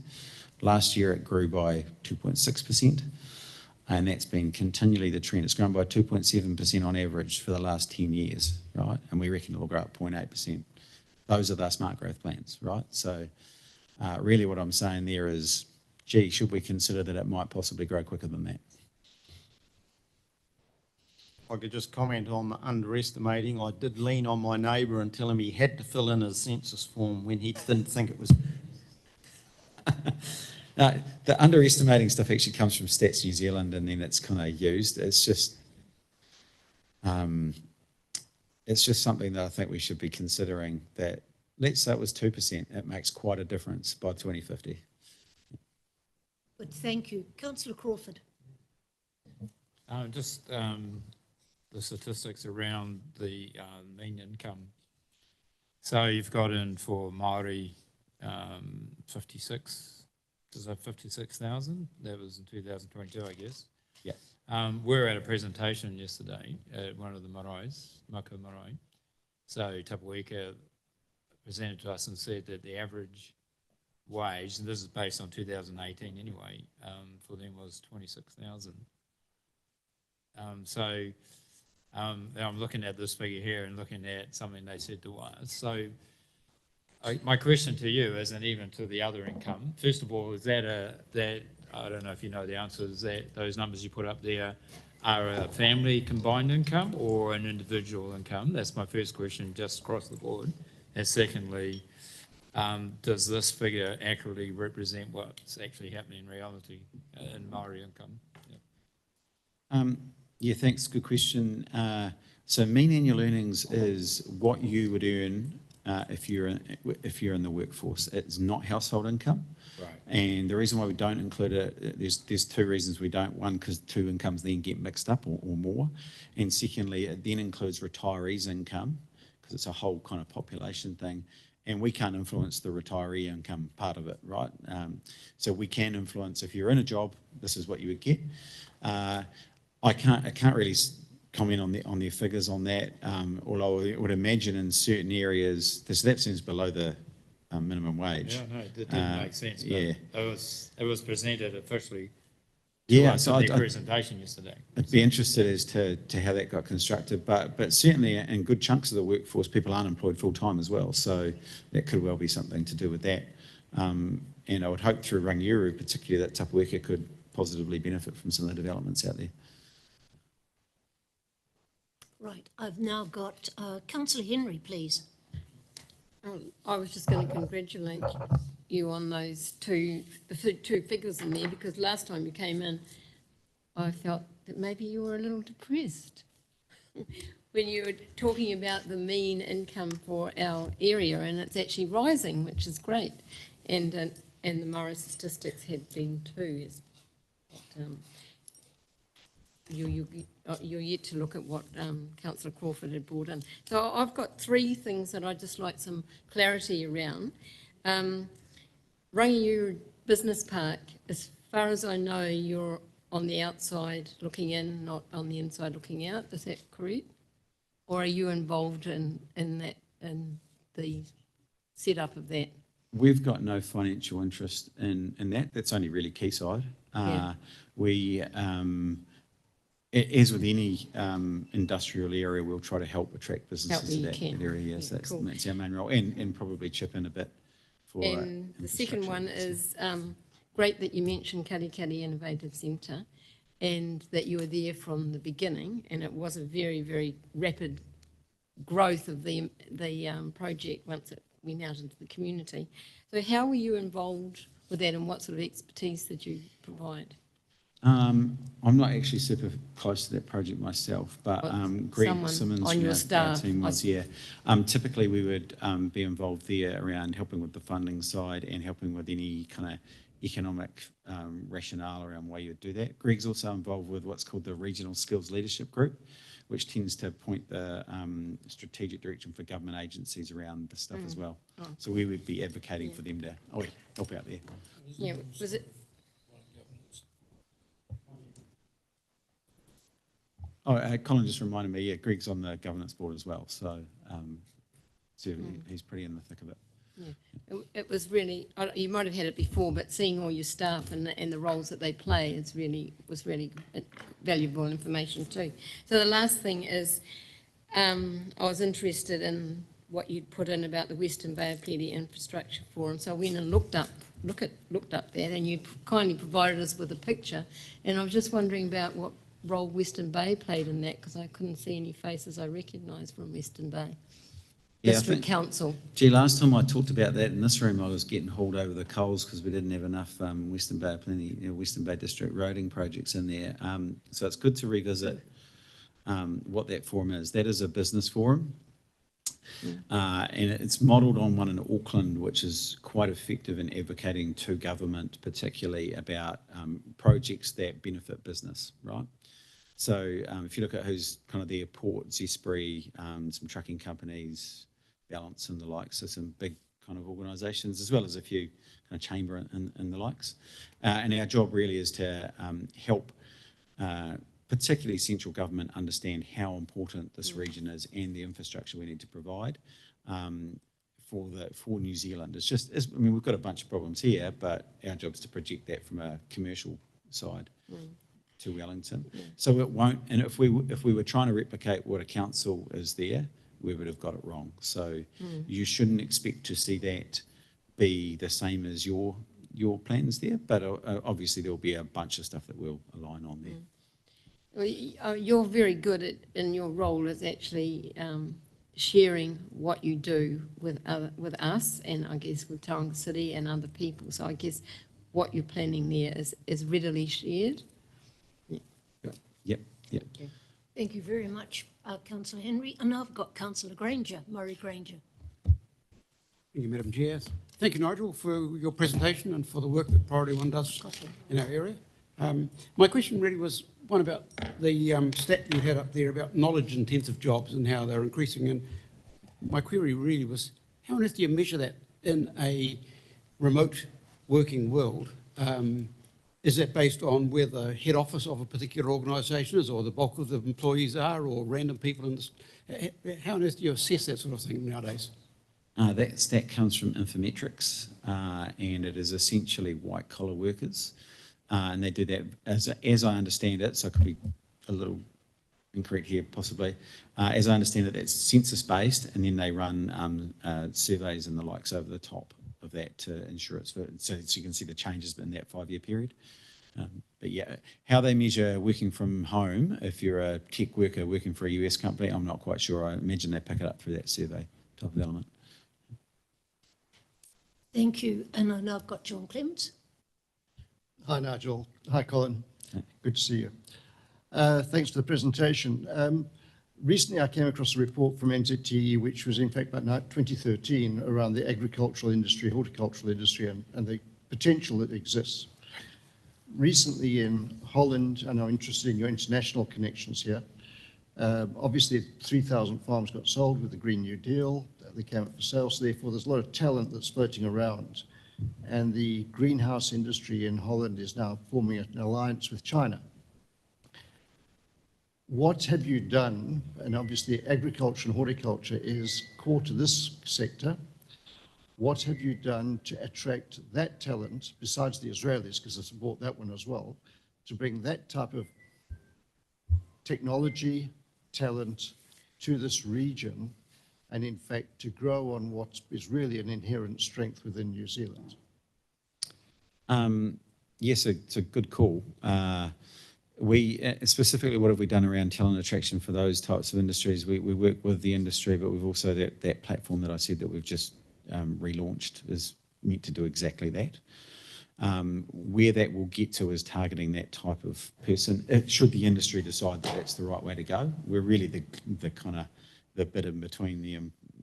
L: Last year it grew by 2.6%. And that's been continually the trend. It's grown by 2.7% on average for the last 10 years, right? And we reckon it will grow at 0.8%. Those are the smart growth plans, right? So really what I'm saying there is, gee, should we consider that it might possibly grow quicker than that?
O: If I could just comment on the underestimating. I did lean on my neighbour and tell him he had to fill in his census form when he didn't think it was.
L: No, the underestimating stuff actually comes from Stats New Zealand, and then it's kind of used. It's just something that I think we should be considering, that let's say it was 2%, it makes quite a difference by 2050.
A: Good, thank you. Councillor Crawford.
P: Just the statistics around the mean income. So you've got in for Māori 56,000. That was in 2022, I guess.
L: Yeah.
P: We were at a presentation yesterday at one of the maraes, Maka Marae. So Tapuika presented to us and said that the average wage, and this is based on 2018 anyway, for them was 26,000. So I'm looking at this figure here and looking at something they said to us. So my question to you is, and even to the other income, first of all, is that I don't know if you know the answer, is that those numbers you put up there are a family combined income or an individual income? That's my first question, just across the board. And secondly, does this figure accurately represent what's actually happening in reality in Māori income?
L: Yeah, thanks. Good question. So mean annual earnings is what you would earn if you're in the workforce. It's not household income.
P: Right.
L: And the reason why we don't include it, there's two reasons we don't. One, because two incomes then get mixed up or more. And secondly, it then includes retirees' income because it's a whole kind of population thing. And we can't influence the retiree income part of it, right? So we can influence if you're in a job, this is what you would get. I can't really comment on their figures on that, although I would imagine in certain areas, that seems below the minimum wage.
P: Yeah, no, it didn't make sense. But
L: Yeah.
P: It was presented officially.
L: Yeah,
P: so the presentation yesterday.
L: I'd be interested as to how that got constructed, but certainly in good chunks of the workforce, people aren't employed full time as well, so that could well be something to do with that. And I would hope through Rangiuru, particularly that type of worker could positively benefit from some of the developments out there.
A: Right, I've now got Councillor Henry, please.
Q: I was just going to congratulate you on those two figures in there, because last time you came in, I felt that maybe you were a little depressed when you were talking about the mean income for our area, and it's actually rising, which is great. And the Māori statistics have been too. You're yet to look at what Councillor Crawford had brought in. So I've got three things that I'd just like some clarity around. Rangiuru Business Park, as far as I know, you're on the outside looking in, not on the inside looking out. Is that correct? Or are you involved in the setup of that?
L: We've got no financial interest in that. That's only really Quayside. We, as with any industrial area, we'll try to help attract businesses to that area. Yes, that's our main role, and probably chip in a bit for.
Q: And the second one is great that you mentioned Karikari Innovative Centre, and that you were there from the beginning, and it was a very, very rapid growth of the project once it went out into the community. So how were you involved with that, and what sort of expertise did you provide?
L: I'm not actually super close to that project myself, but Greg Simmons
Q: on your staff,
L: our team was, typically we would be involved there around helping with the funding side and helping with any kind of economic rationale around why you would do that. Greg's also involved with what's called the Regional Skills Leadership Group, which tends to point the strategic direction for government agencies around this stuff as well.
Q: Oh.
L: So we would be advocating for them to help out there.
Q: Yeah, was it?
L: Colin just reminded me, Greg's on the governance board as well, so he's pretty in the thick of it.
Q: Yeah, it was really, you might have had it before, but seeing all your staff and the roles that they play was really valuable information too. So the last thing is, I was interested in what you'd put in about the Western Bay of Plenty Infrastructure Forum. So I went and looked up that, and you kindly provided us with a picture, and I was just wondering about what role Western Bay played in that, because I couldn't see any faces I recognised from Western Bay. District Council.
L: Gee, last time I talked about that in this room, I was getting hauled over the coals because we didn't have enough Western Bay Western Bay District roading projects in there. So it's good to revisit what that forum is. That is a business forum. And it's modelled on one in Auckland, which is quite effective in advocating to government, particularly about projects that benefit business, right? So if you look at who's kind of there, Port, Zespri, some trucking companies, Balance and the likes, so some big kind of organisations, as well as a few kind of chamber and the likes. And our job really is to help particularly central government understand how important this region is and the infrastructure we need to provide. for New Zealand. It's just, I mean, we've got a bunch of problems here, but our job is to project that from a commercial side to Wellington. So it won't, and if we were trying to replicate what a council is there, we would have got it wrong. So you shouldn't expect to see that be the same as your plans there, but obviously there'll be a bunch of stuff that will align on there.
Q: Well, you're very good at, in your role as actually sharing what you do with us and I guess with Tauranga City and other people. So I guess what you're planning there is readily shared.
L: Yep.
Q: Okay.
A: Thank you very much, Councillor Henry. And I've got Councillor Granger, Murray Granger.
G: Thank you, Madam Chair. Thank you, Nigel, for your presentation and for the work that Priority One does in our area. My question really was one about the stat you had up there about knowledge-intensive jobs and how they're increasing. And my query really was, how on earth do you measure that in a remote working world? Is that based on where the head office of a particular organisation is, or the bulk of the employees are, or random people in this? How on earth do you assess that sort of thing nowadays?
L: That stat comes from Infometrics, and it is essentially white-collar workers. And they do that, as I understand it, so I could be a little incorrect here possibly, as I understand it, it's census-based, and then they run surveys and the likes over the top of that to ensure it's for, so you can see the changes in that 5-year period. But yeah, how they measure working from home, if you're a tech worker working for a US company, I'm not quite sure. I imagine they pick it up through that survey type of element.
A: Thank you. And I know I've got John Clements.
H: Hi, Nigel. Hi, Colin. Good to see you. Thanks for the presentation. Recently, I came across a report from NZTE, which was in fact about 2013, around the agricultural industry, horticultural industry, and the potential that exists. Recently in Holland, and I'm interested in your international connections here, obviously 3,000 farms got sold with the Green New Deal. They came up for sale, so therefore there's a lot of talent that's floating around. And the greenhouse industry in Holland is now forming an alliance with China. What have you done, and obviously agriculture and horticulture is core to this sector, what have you done to attract that talent, besides the Israelis, because I support that one as well, to bring that type of technology, talent to this region, and in fact to grow on what is really an inherent strength within New Zealand?
L: Yes, it's a good call. We specifically, what have we done around talent attraction for those types of industries? We work with the industry, but we've also that platform that I said that we've just relaunched is meant to do exactly that. Where that will get to is targeting that type of person. Should the industry decide that that's the right way to go, we're really the kind of the bit in between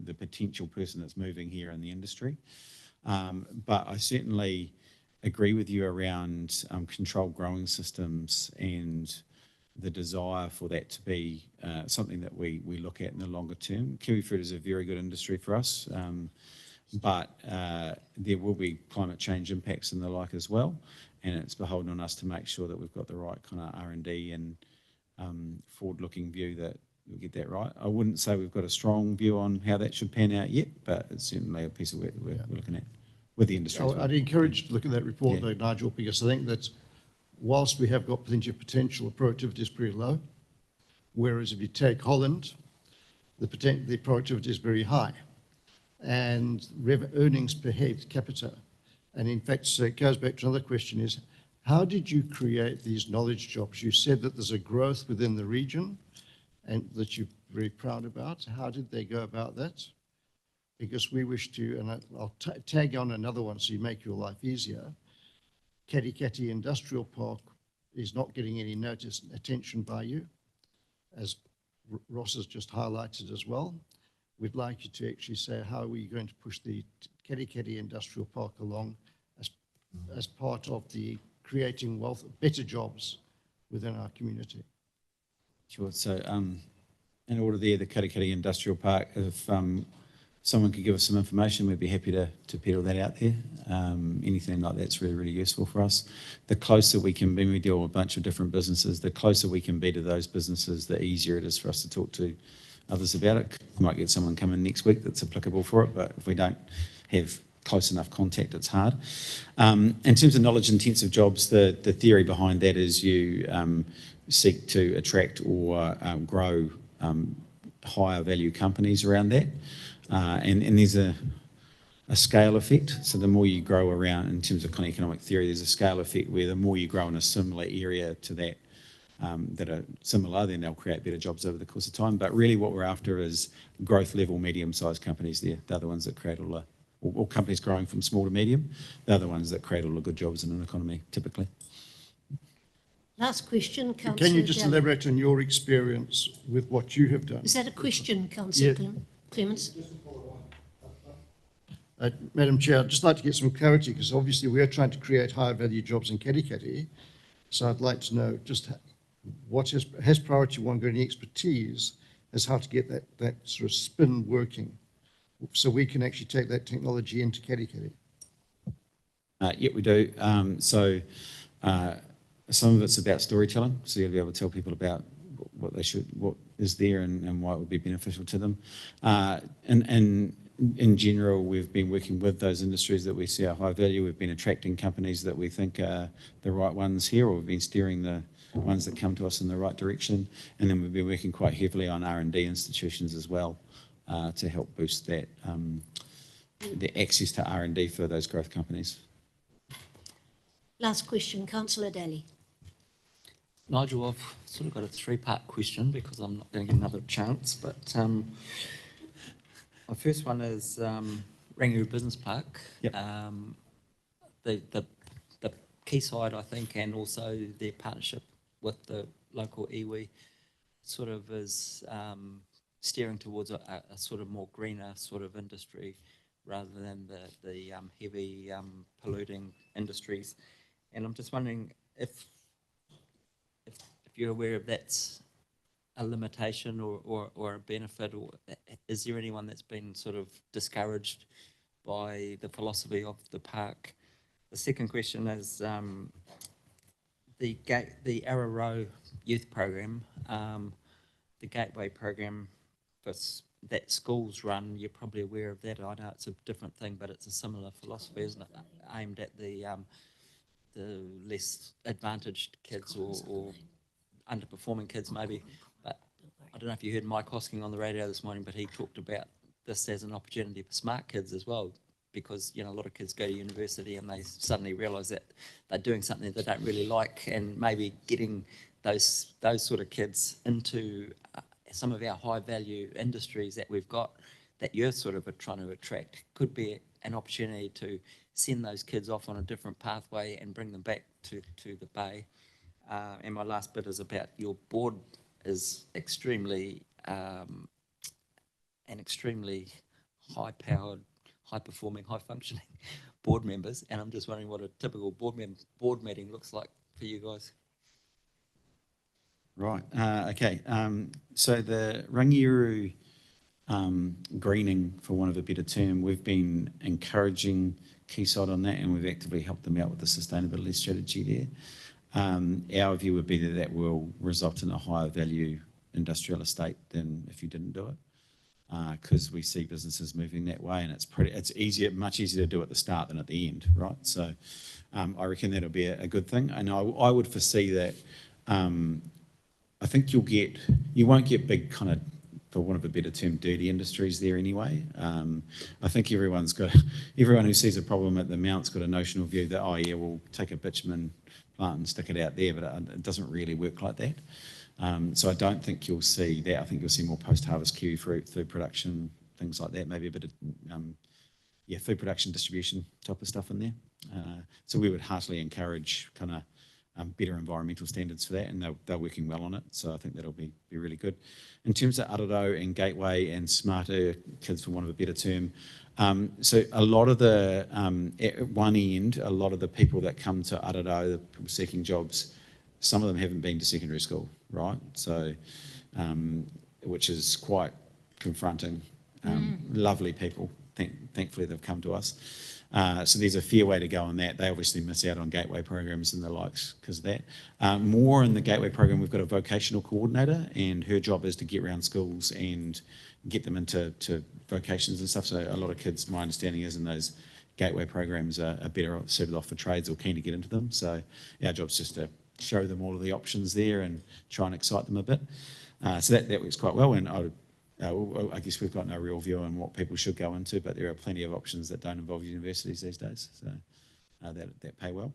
L: the potential person that's moving here in the industry. But I certainly agree with you around controlled growing systems and the desire for that to be something that we look at in the longer term. Kiwifruit is a very good industry for us, but there will be climate change impacts and the like as well, and it's beholden on us to make sure that we've got the right kind of R&D and forward-looking view that we'll get that right. I wouldn't say we've got a strong view on how that should pan out yet, but it's certainly a piece of work that we're looking at with the industry.
H: I'd encourage you to look at that report, though, Nigel, because I think that whilst we have got plenty of potential, the productivity is pretty low. Whereas if you take Holland, the productivity is very high, and earnings per head capita. And in fact, so it goes back to another question: is how did you create these knowledge jobs? You said that there's a growth within the region, and that you're very proud about. How did they go about that? Because we wish to, and I'll tag on another one so you make your life easier. Katikati Industrial Park is not getting any attention by you, as Ross has just highlighted as well. We'd like you to actually say, how are we going to push the Katikati Industrial Park along as part of the creating wealth, better jobs within our community?
L: Sure. So in order there, the Katikati Industrial Park, if someone could give us some information, we'd be happy to peddle that out there. Anything like that's really, really useful for us. The closer we can be, we deal with a bunch of different businesses, the closer we can be to those businesses, the easier it is for us to talk to others about it. We might get someone come in next week that's applicable for it, but if we don't have close enough contact, it's hard. In terms of knowledge-intensive jobs, the theory behind that is you seek to attract or grow higher value companies around that. And there's a scale effect. So the more you grow around, in terms of kind of economic theory, there's a scale effect where the more you grow in a similar area to that, that are similar, then they'll create better jobs over the course of time. But really what we're after is growth level, medium-sized companies there. They're the ones that create all the, or companies growing from small to medium, they're the ones that create all the good jobs in an economy, typically.
A: Last question, Councillor.
H: Can you just
A: Daly.
H: elaborate on your experience with what you have done?
A: Is that a question, Councillor
H: Yeah.
A: Clements?
H: Madam Chair, I'd just like to get some clarity because obviously we are trying to create higher value jobs in Katikati. So I'd like to know just what has Priority One got any expertise as how to get that sort of spin working so we can actually take that technology into Katikati?
L: Yeah, we do. Some of it's about storytelling. So you'll be able to tell people about what they should, what is there and why it would be beneficial to them. And in general, we've been working with those industries that we see are high value. We've been attracting companies that we think are the right ones here, or we've been steering the ones that come to us in the right direction. And then we've been working quite heavily on R&D institutions as well to help boost that, the access to R&D for those growth companies.
A: Last question, Councillor Daly.
I: Nigel, I've sort of got a three-part question because I'm not going to get another chance, but my first one is Rangiru Business Park.
L: Yep.
I: The Quayside, I think, and also their partnership with the local iwi sort of is steering towards a sort of more greener sort of industry rather than the heavy polluting industries. And I'm just wondering if you're aware of that's a limitation or a benefit, or is there anyone that's been sort of discouraged by the philosophy of the park? The second question is the Arrow Youth Program, the Gateway Program that schools run. You're probably aware of that. I know it's a different thing, but it's a similar philosophy, isn't it? Aimed at the less advantaged kids or underperforming kids maybe. But I don't know if you heard Mike Hosking on the radio this morning, but he talked about this as an opportunity for smart kids as well, because a lot of kids go to university and they suddenly realise that they're doing something they don't really like, and maybe getting those sort of kids into some of our high value industries that we've got, that you're sort of trying to attract, could be an opportunity to send those kids off on a different pathway and bring them back to the Bay. And my last bit is about your board is extremely extremely high-powered, high-performing, high-functioning board members, and I'm just wondering what a typical board meeting looks like for you guys.
L: Right. Okay. So the Rangiru greening, for want of a better term, we've been encouraging Quayside on that, and we've actively helped them out with the sustainability strategy there. Our view would be that will result in a higher value industrial estate than if you didn't do it, because we see businesses moving that way, and it's easier, much easier to do at the start than at the end, right? So I reckon that'll be a good thing, and I would foresee that. I think you won't get big kind of, for want of a better term, dirty industries there anyway. I think everyone who sees a problem at the Mount's got a notional view that, oh yeah, we'll take a bitumen plant and stick it out there, but it doesn't really work like that. So I don't think you'll see that. I think you'll see more post-harvest kiwi fruit, food production, things like that, maybe a bit of food production, distribution type of stuff in there. So we would heartily encourage kind of better environmental standards for that, and they're working well on it, so I think that'll be really good. In terms of Araro and Gateway and smarter kids, for want of a better term, so a lot of the, at one end, a lot of the people that come to Araro, the people seeking jobs, some of them haven't been to secondary school, right? So, which is quite confronting. Lovely people, thankfully they've come to us. So there's a fair way to go on that. They obviously miss out on gateway programs and the likes because of that. More in the gateway program, we've got a vocational coordinator, and her job is to get around schools and get them into vocations and stuff. So a lot of kids, my understanding is, in those gateway programs are better suited off for trades or keen to get into them. So our job's just to show them all of the options there and try and excite them a bit. So that works quite well, and I guess we've got no real view on what people should go into, but there are plenty of options that don't involve universities these days, so that pay well.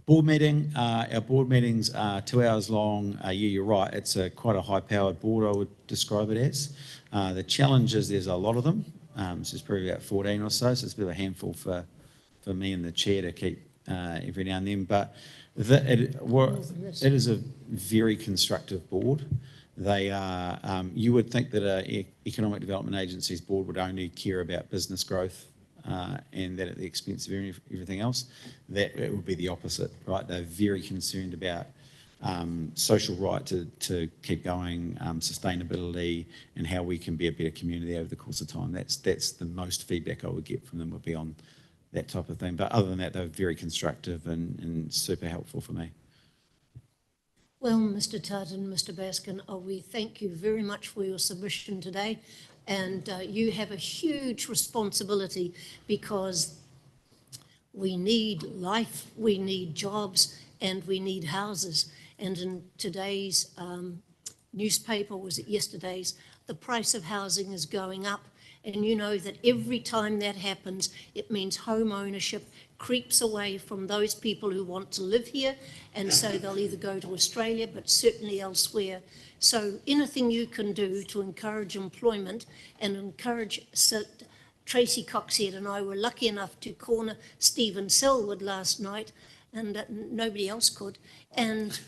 L: Board meeting, our board meetings are 2 hours long. Yeah, you're right, it's quite a high-powered board, I would describe it as. The challenge is there's a lot of them, so it's probably about 14 or so it's a bit of a handful for me and the chair to keep every now and then, but it is a very constructive board. They are, you would think that an economic development agency's board would only care about business growth and that at the expense of everything else. That it would be the opposite, right? They're very concerned about social right to keep going, sustainability, and how we can be a better community over the course of time. That's the most feedback I would get from them, would be on that type of thing. But other than that, they're very constructive and super helpful for me.
A: Well, Mr. Tartan, Mr. Baskin, we thank you very much for your submission today. And you have a huge responsibility, because we need life, we need jobs, and we need houses. And in today's newspaper, was it yesterday's, the price of housing is going up. And you know that every time that happens, it means home ownership creeps away from those people who want to live here, and so they'll either go to Australia, but certainly elsewhere. So anything you can do to encourage employment and encourage, Tracy Coxhead and I were lucky enough to corner Stephen Selwood last night, and nobody else could, and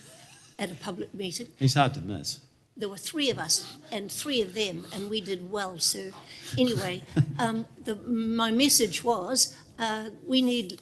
A: at a public meeting.
L: He's hard to miss.
A: There were 3 of us and 3 of them, and we did well. So anyway, my message was, we need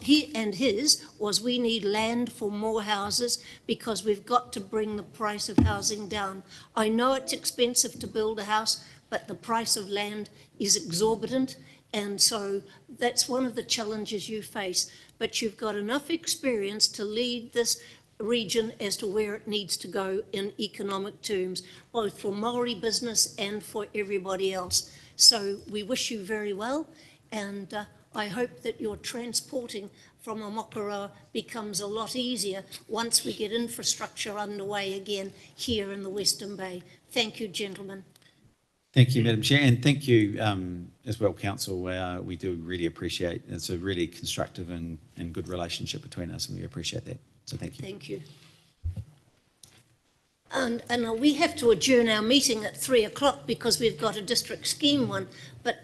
A: land for more houses, because we've got to bring the price of housing down. I know it's expensive to build a house, but the price of land is exorbitant, and so that's one of the challenges you face. But you've got enough experience to lead this region as to where it needs to go in economic terms, both for Maori business and for everybody else. So we wish you very well, and I hope that your transporting from Amakoroa becomes a lot easier once we get infrastructure underway again here in the Western Bay. Thank you, gentlemen.
L: Thank you, Madam Chair, and thank you as well, Council. We do really appreciate it. It's a really constructive and good relationship between us, and we appreciate that. So thank you.
A: Thank you. And we have to adjourn our meeting at 3 o'clock because we've got a district scheme one. But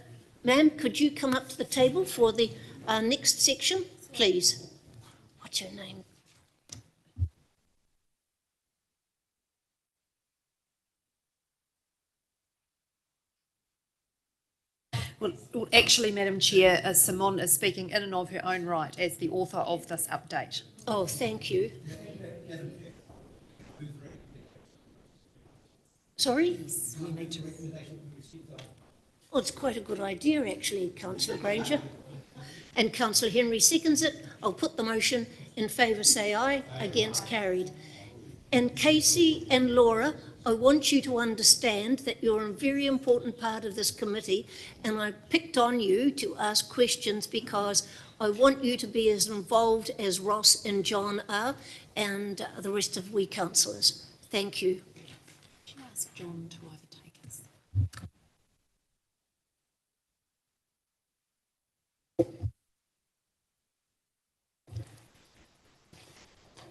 A: ma'am, could you come up to the table for the next section, please? What's your name?
R: Well, actually, Madam Chair, Simone is speaking in and of her own right as the author of this update.
A: Oh, thank you. Sorry?
R: We need to.
A: Well, it's quite a good idea, actually, Councillor Granger. And Councillor Henry seconds it. I'll put the motion. In favour, say aye. Against, carried. And Casey and Laura, I want you to understand that you're a very important part of this committee, and I picked on you to ask questions because I want you to be as involved as Ross and John are, and the rest of we councillors. Thank you.
R: Can I ask John to overtake us?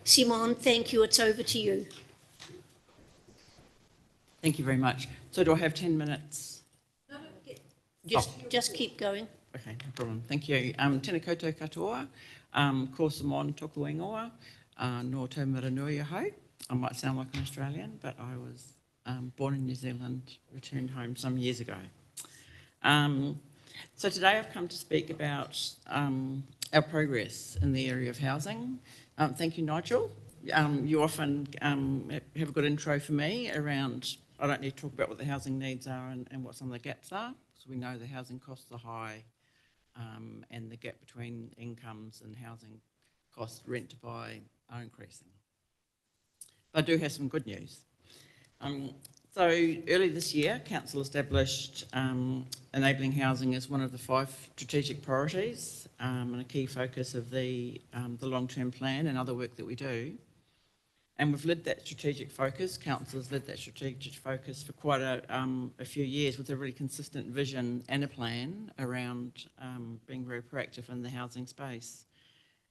A: Simone, thank you. It's over to you.
S: Thank you very much. So do I have 10 minutes?
A: No, just keep going.
S: Okay, no problem. Thank you. Tēnā koutou katoa, ko Simone toku ingoa, no tau Miranui ahau. I might sound like an Australian, but I was born in New Zealand, returned home some years ago. So today I've come to speak about our progress in the area of housing. Thank you, Nigel. You often have a good intro for me around, I don't need to talk about what the housing needs are and what some of the gaps are, because we know the housing costs are high. and the gap between incomes and housing costs, rent to buy, are increasing. But I do have some good news. So early this year, Council established enabling housing as one of the 5 strategic priorities and a key focus of the long-term plan and other work that we do. And we've led that strategic focus, Council has led that strategic focus for quite a few years with a really consistent vision and a plan around being very proactive in the housing space.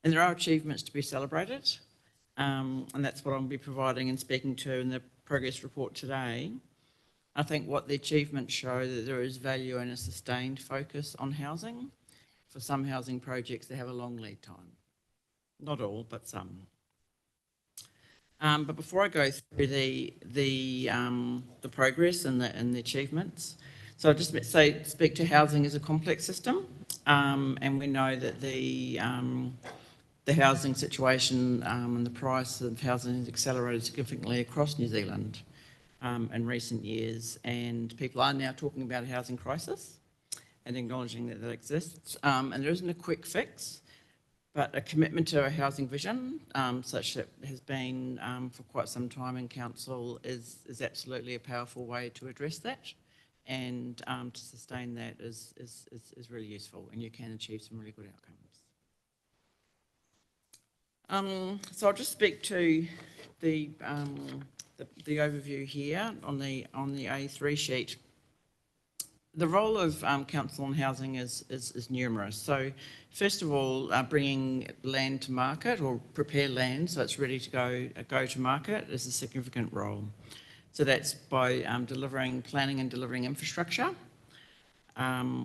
S: And there are achievements to be celebrated, and that's what I'll be providing and speaking to in the progress report today. I think what the achievements show that there is value in a sustained focus on housing. For some housing projects, they have a long lead time. Not all, but some. But before I go through the progress and the achievements, so I'll just speak to housing as a complex system, and we know that the housing situation and the price of housing has accelerated significantly across New Zealand in recent years, and people are now talking about a housing crisis and acknowledging that exists. And there isn't a quick fix, but a commitment to a housing vision, such that has been for quite some time in Council, is absolutely a powerful way to address that, and to sustain that is really useful, and you can achieve some really good outcomes. So I'll just speak to the overview here on the A3 sheet. The role of Council on Housing is numerous. So first of all, bringing land to market or prepare land so it's ready to go to market is a significant role. So that's by planning and delivering infrastructure,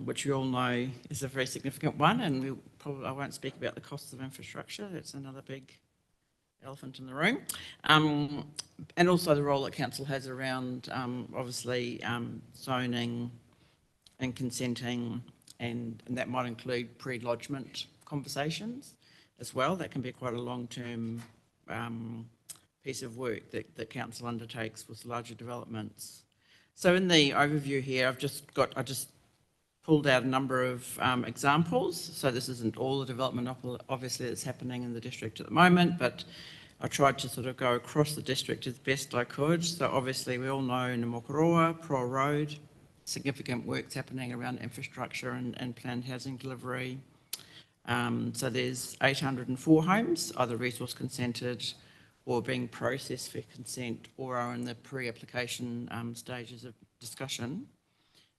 S: which we all know is a very significant one, and I won't speak about the costs of infrastructure. That's another big elephant in the room. And also the role that Council has around, obviously, zoning and consenting, and that might include pre-lodgement conversations as well. That can be quite a long-term piece of work that Council undertakes with larger developments. So in the overview here, I just pulled out a number of examples. So this isn't all the development, obviously, that's happening in the district at the moment, but I tried to sort of go across the district as best I could. So obviously we all know in Mokoroa, Pro Road, significant work's happening around infrastructure and planned housing delivery. So there's 804 homes, either resource consented or being processed for consent, or are in the pre-application stages of discussion.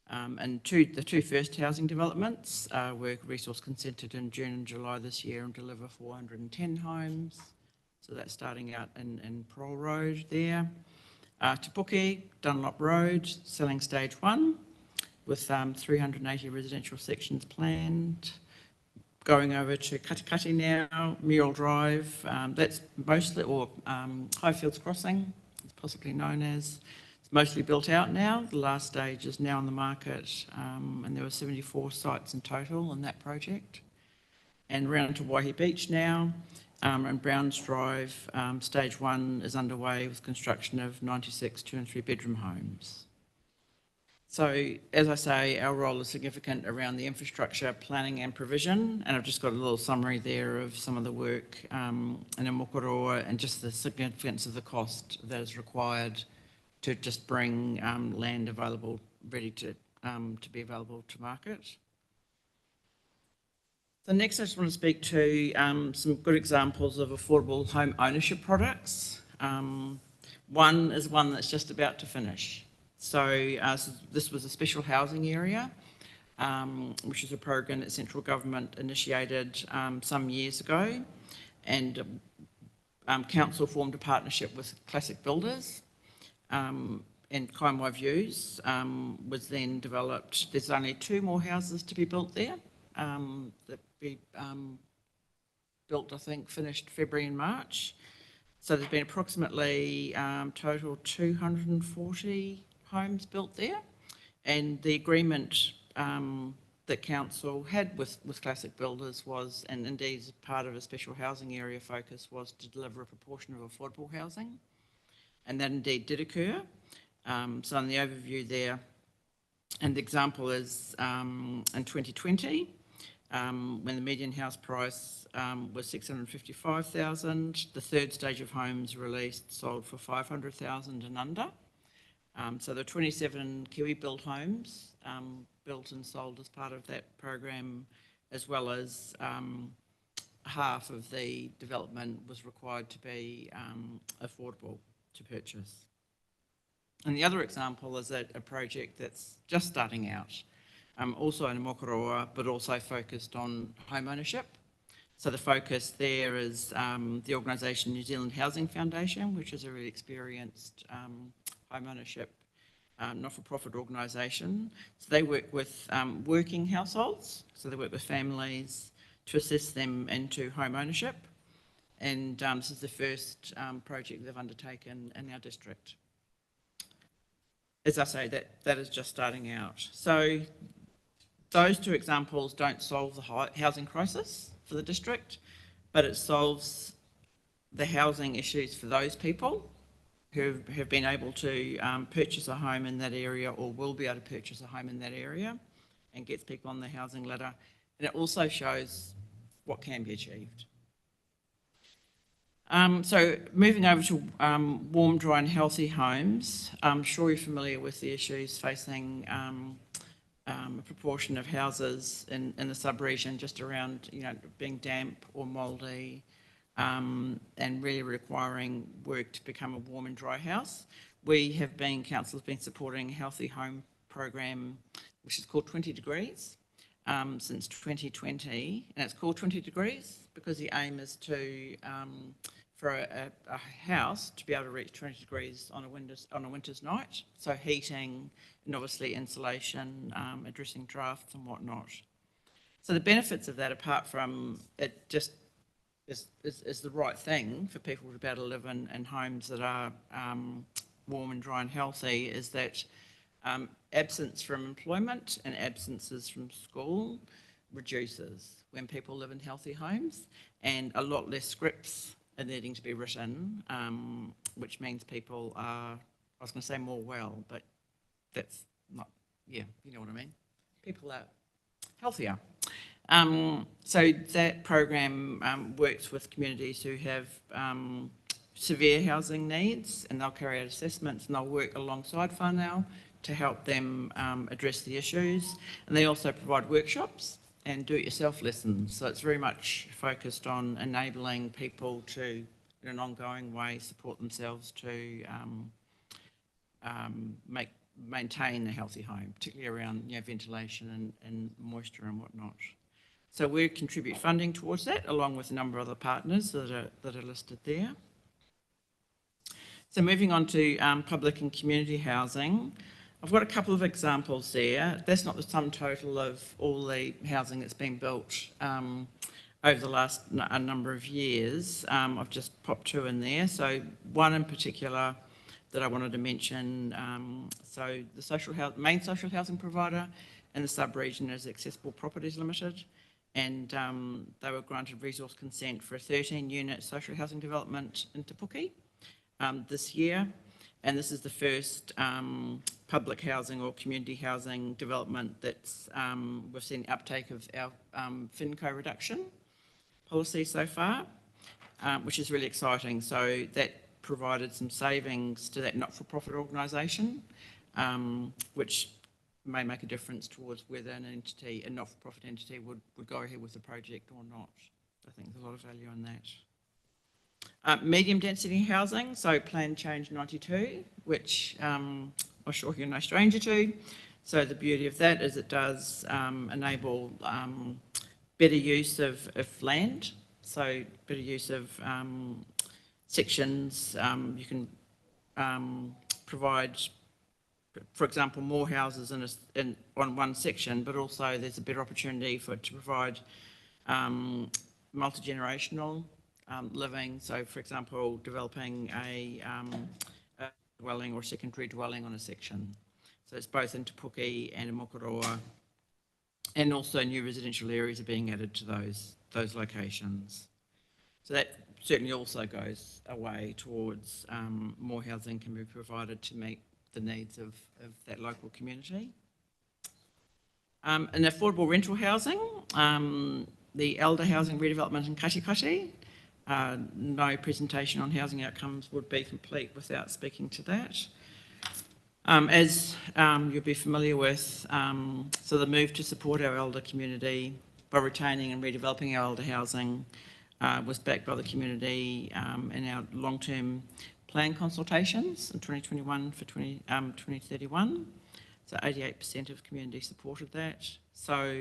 S: And the two first housing developments were resource consented in June and July this year and deliver 410 homes. So that's starting out in Pro Road there. Te Puke, Dunlop Road, selling stage 1 with 380 residential sections planned. Going over to Katikati now, Muriel Drive, that's mostly, or Highfields Crossing, it's possibly known as. It's mostly built out now. The last stage is now on the market, and there were 74 sites in total in that project. And round to Waihi Beach now, and Browns Drive, stage 1 is underway with construction of 96 2 and 3 bedroom homes. So, as I say, our role is significant around the infrastructure planning and provision, and I've just got a little summary there of some of the work in Mokoroa and just the significance of the cost that is required to just bring land available, ready to be available to market. So next I just want to speak to some good examples of affordable home ownership products. One is one that's just about to finish. So this was a special housing area, which is a program that central government initiated some years ago, and Council formed a partnership with Classic Builders, and Kaimai Views was then developed. There's only 2 more houses to be built there, that be built, I think, finished February and March. So there's been approximately total 240 homes built there, and the agreement that Council had with Classic Builders was, and indeed part of a special housing area focus, was to deliver a proportion of affordable housing, and that indeed did occur. So in the overview there, and the example is in 2020, when the median house price was 655,000. The third stage of homes released sold for 500,000 and under. So there are 27 Kiwi built homes built and sold as part of that program, as well as half of the development was required to be affordable to purchase. And the other example is a project that's just starting out, also in Mokoroa, but also focused on home ownership. So the focus there is the organisation New Zealand Housing Foundation, which is a really experienced home ownership not-for-profit organisation. So they work with working households, so they work with families to assist them into home ownership. And this is the first project they've undertaken in our district. As I say, that is just starting out. So those two examples don't solve the housing crisis for the district, but it solves the housing issues for those people who have been able to purchase a home in that area or will be able to purchase a home in that area, and gets people on the housing ladder. And it also shows what can be achieved. So moving over to warm, dry and healthy homes, I'm sure you're familiar with the issues facing a proportion of houses in the sub-region just around, being damp or mouldy, and really requiring work to become a warm and dry house. Council has been supporting a healthy home program, which is called 20 Degrees, since 2020. And it's called 20 Degrees because the aim is to, for a house to be able to reach 20 degrees on a winter's night. So heating and obviously insulation, addressing drafts and whatnot. So the benefits of that, apart from it just is the right thing for people to be able to live in homes that are warm and dry and healthy, is that absence from employment and absences from school reduces when people live in healthy homes, and a lot less scripts are needing to be written, which means people are, I was going to say more well, but that's not, yeah, you know what I mean. People are healthier. So that program works with communities who have severe housing needs, and they'll carry out assessments, and they'll work alongside whānau to help them address the issues. And they also provide workshops and do-it-yourself lessons. So it's very much focused on enabling people to, in an ongoing way, support themselves to maintain a healthy home, particularly around ventilation and moisture and whatnot. So we contribute funding towards that, along with a number of other partners that are listed there. So moving on to public and community housing, I've got a couple of examples there. That's not the sum total of all the housing that's been built over the last a number of years. I've just popped two in there. So one in particular that I wanted to mention, so the main social housing provider in the sub-region is Accessible Properties Limited, and they were granted resource consent for a 13-unit social housing development in Te Puke this year. And this is the first public housing or community housing development that's we've seen uptake of our FinCo reduction policy so far, which is really exciting. So that provided some savings to that not-for-profit organisation, which may make a difference towards whether a not-for-profit entity would go ahead with the project or not. I think there's a lot of value in that. Medium density housing, so Plan Change 92, which I'm sure you're no stranger to. So the beauty of that is it does enable better use of land, so better use of sections. You can provide, for example, more houses on one section, but also there's a better opportunity to provide multi-generational living. So, for example, developing a dwelling or secondary dwelling on a section. So it's both in Te Puke and in Mokoroa, and also new residential areas are being added to those locations. So that certainly also goes a way towards more housing can be provided to meet the needs of that local community. In affordable rental housing, the elder housing redevelopment in Katikati, no presentation on housing outcomes would be complete without speaking to that. As you'll be familiar with, so the move to support our elder community by retaining and redeveloping our elder housing was backed by the community in our long-term plan consultations in 2021 for 2031. So 88% of community supported that. So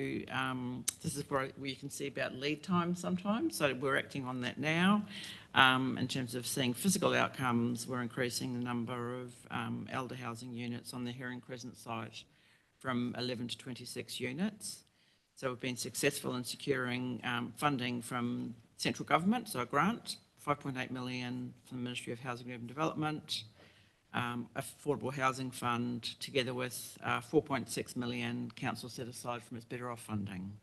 S: this is where you can see about lead time sometimes. So we're acting on that now. In terms of seeing physical outcomes, we're increasing the number of elder housing units on the Herring Crescent site from 11 to 26 units. So we've been successful in securing funding from central government, so a grant, 5.8 million from the Ministry of Housing and Urban Development, Affordable Housing Fund, together with 4.6 million council set aside from its Better Off funding.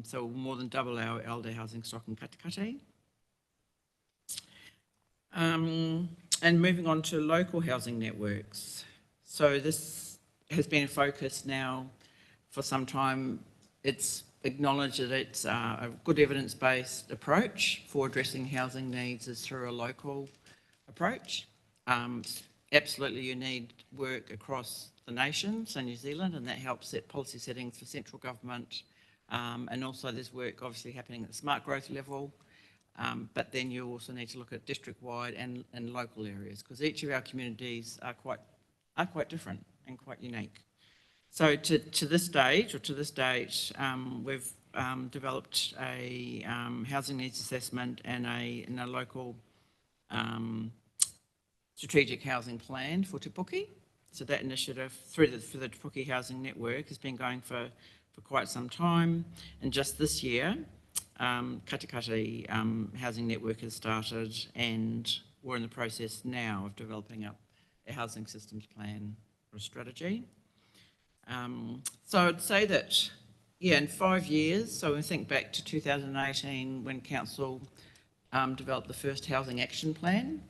S: So we'll more than double our elder housing stock in Katikati. And moving on to local housing networks. So this has been a focus now for some time. It's acknowledged that it's a good evidence-based approach for addressing housing needs is through a local approach. Absolutely, you need work across the nation, so New Zealand, and that helps set policy settings for central government. And also there's work obviously happening at the smart growth level, but then you also need to look at district-wide and local areas, because each of our communities are quite different and quite unique. So to this date, we've developed a housing needs assessment and a local strategic housing plan for Te Puke. So that initiative for the Te Puke Housing Network has been going for quite some time. And just this year, Katikati Housing Network has started, and we're in the process now of developing up a housing systems plan or a strategy. So I'd say that, yeah, in 5 years, so we think back to 2018 when Council developed the first housing action plan.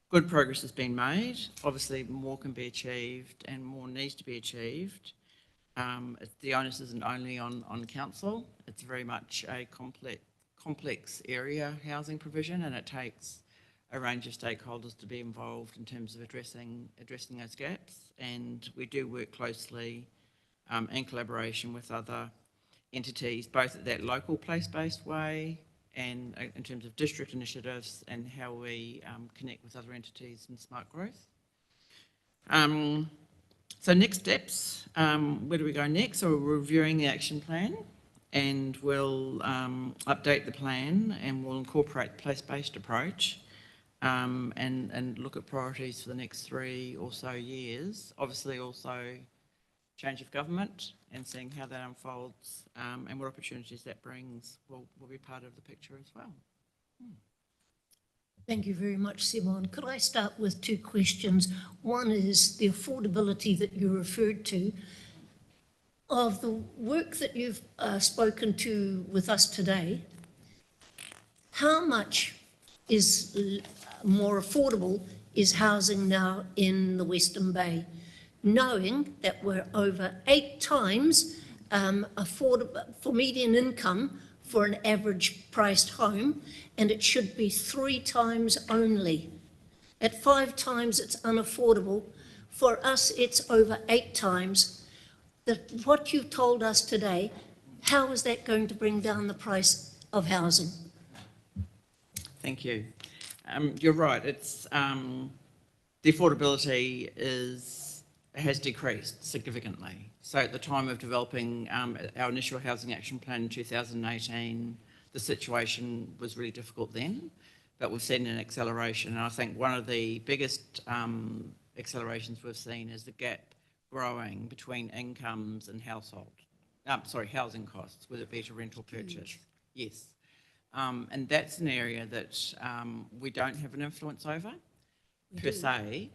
S: Good progress has been made. Obviously, more can be achieved and more needs to be achieved. The onus isn't only on Council. It's very much a complex area housing provision, and it takes a range of stakeholders to be involved in terms of addressing those gaps. And we do work closely in collaboration with other entities, both at that local place-based way and in terms of district initiatives and how we connect with other entities in smart growth. So next steps, where do we go next? So we're reviewing the action plan, and we'll update the plan, and we'll incorporate the place-based approach and look at priorities for the next 3 or so years. Obviously also change of government and seeing how that unfolds and what opportunities that brings will be part of the picture as well.
A: Thank you very much, Simon. Could I start with 2 questions? One is the affordability that you referred to. Of the work that you've spoken to with us today, how much is more affordable is housing now in the Western Bay, knowing that we're over 8 times affordable for median income for an average priced home, and it should be 3 times only. At 5 times it's unaffordable. For us, it's over 8 times. What you've told us today, how is that going to bring down the price of housing?
S: Thank you. You're right. It's the affordability has decreased significantly. So at the time of developing our initial housing action plan in 2018, the situation was really difficult then, but we've seen an acceleration. And I think one of the biggest accelerations we've seen is the gap growing between incomes and housing costs, whether it be to rent or purchase. Yes. And that's an area that we don't have an influence over per se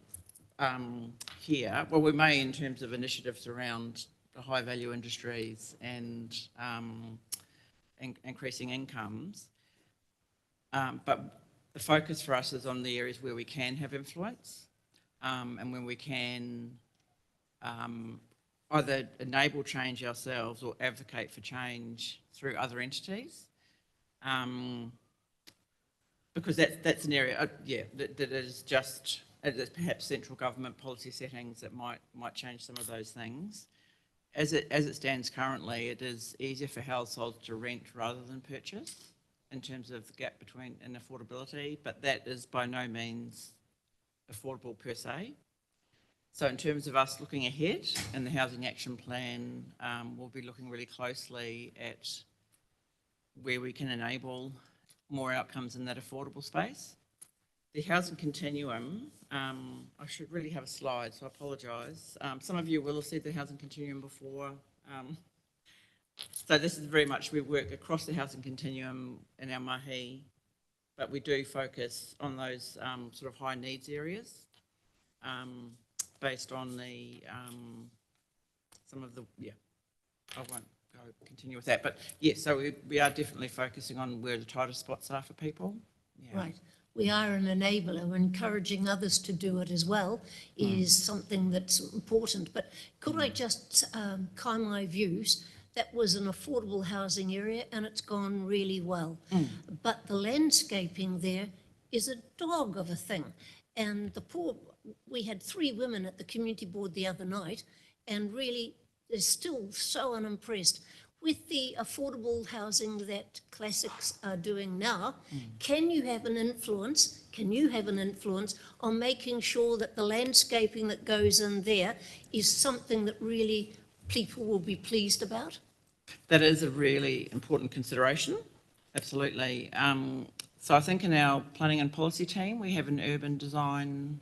S: here. Well, we may in terms of initiatives around the high value industries and increasing incomes. But the focus for us is on the areas where we can have influence and when we can either enable change ourselves or advocate for change through other entities. Because that's an area, that is just, there's perhaps central government policy settings that might change some of those things. As it stands currently, it is easier for households to rent rather than purchase in terms of the gap between and affordability, but that is by no means affordable per se. So in terms of us looking ahead in the Housing Action Plan, we'll be looking really closely at where we can enable more outcomes in that affordable space. The housing continuum, I should really have a slide, so I apologise. Some of you will have seen the housing continuum before. So this is very much, we work across the housing continuum in our mahi, but we do focus on those sort of high needs areas based on the, some of the, I won't continue with that, but yes, so we are definitely focusing on where the tighter spots are for people. Yeah.
A: Right. We are an enabler. Encouraging others to do it as well is something that's important. But could I just kind my views? That was an affordable housing area and it's gone really well. But the landscaping there is a dog of a thing. And we had 3 women at the community board the other night, and really they're still so unimpressed with the affordable housing that Classics are doing now. Can you have an influence on making sure that the landscaping that goes in there is something that really people will be pleased about?
S: That is a really important consideration, absolutely. So I think in our planning and policy team, we have an urban design.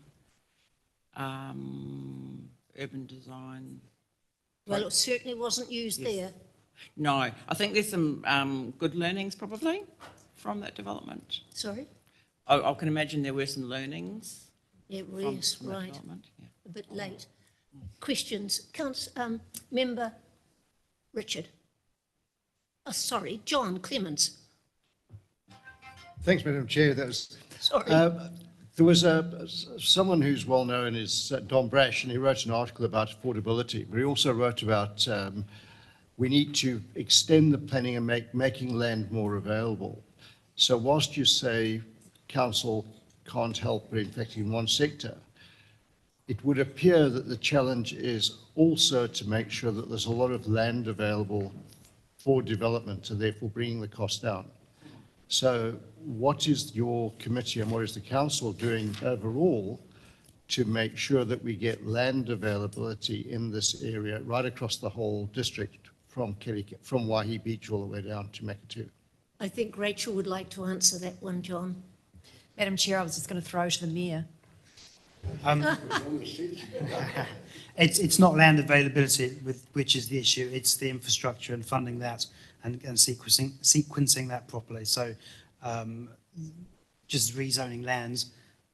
A: Well, it certainly wasn't used there.
S: No, I think there's some good learnings probably from that development.
A: Sorry?
S: I can imagine there were some learnings.
A: It was,
S: from that
A: right.
S: development, yeah.
A: A bit late. Questions? Member Richard. Oh, sorry, John Clements.
H: Thanks, Madam Chair. That was,
A: Sorry.
H: there was someone who's well known is Don Brash, and he wrote an article about affordability, but he also wrote about we need to extend the planning and making land more available. So whilst you say council can't help but impacting one sector, it would appear that the challenge is also to make sure that there's a lot of land available for development and therefore bringing the cost down. So what is your committee and what is the council doing overall to make sure that we get land availability in this area right across the whole district from Waihi Beach all the way down to Makatu?
A: I think Rachel would like to answer that one, John.
T: Madam Chair, I was just going to throw to the Mayor.
E: It's not land availability which is the issue, it's the infrastructure and funding that and sequencing that properly. So just rezoning lands,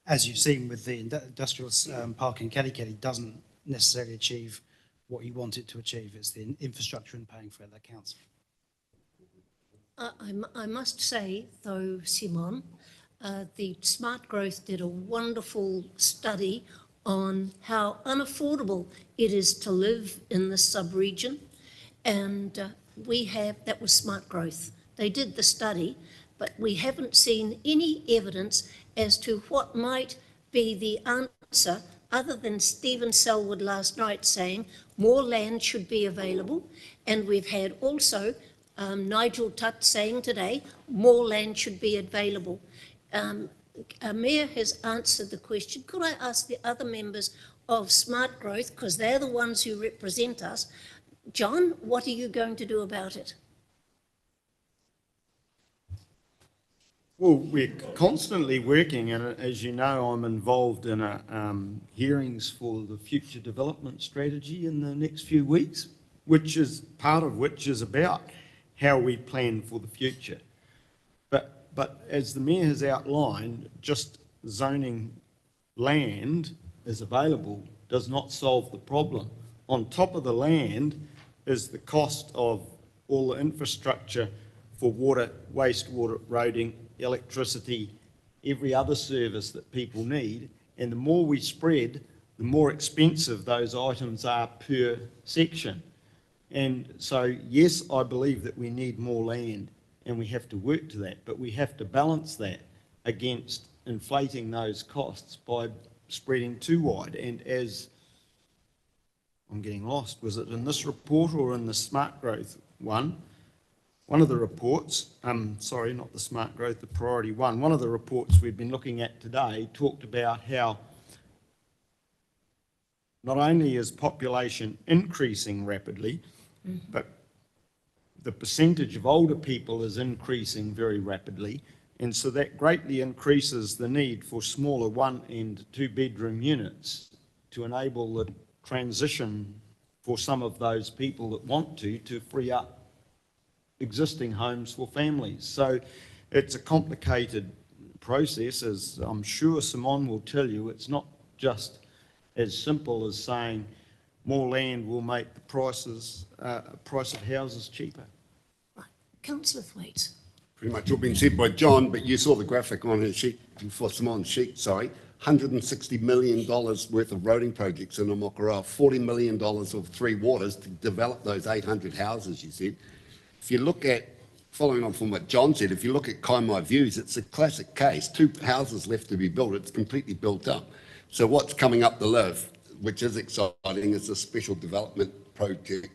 E: as you've seen with the industrial park in Katikati, doesn't necessarily achieve what you want it to achieve. It's the infrastructure and paying for it that counts.
A: I must say, though, Simon, the Smart Growth did a wonderful study on how unaffordable it is to live in this sub-region. And that was Smart Growth. They did the study, but we haven't seen any evidence as to what might be the answer other than Stephen Selwood last night saying more land should be available. And we've had also Nigel Tutt saying today more land should be available. Mayor has answered the question. Could I ask the other members of Smart Growth, because they're the ones who represent us, John, what are you going to do about it?
O: Well, we're constantly working, and as you know, I'm involved in hearings for the future development strategy in the next few weeks, which is about how we plan for the future. But as the Mayor has outlined, just zoning land is available does not solve the problem. On top of the land is the cost of all the infrastructure for water, wastewater, roading, electricity, every other service that people need. And the more we spread the more expensive those items are per section. And so, yes, I believe that we need more land and we have to work to that, but we have to balance that against inflating those costs by spreading too wide. And as I'm getting lost, was it in this report or in the smart growth one? One of the reports, sorry, not the smart growth, the priority one of the reports we've been looking at today talked about how not only is population increasing rapidly, but the percentage of older people is increasing very rapidly. And so that greatly increases the need for smaller 1 and 2 bedroom units to enable the transition for some of those people that want to free up existing homes for families. So it's a complicated process, as I'm sure Simon will tell you. It's not just as simple as saying more land will make the price of houses cheaper.
A: Councillor Thwaites.
J: Pretty much all been said by John, but you saw the graphic on his sheet, for Simon's sheet, sorry. $160 million worth of roading projects in Amakoroa, $40 million of Three Waters to develop those 800 houses, you said. If you look at, following on from what John said, if you look at Kaimai Views, it's a classic case. 2 houses left to be built, it's completely built up. So what's coming up the list, which is exciting, is a special development project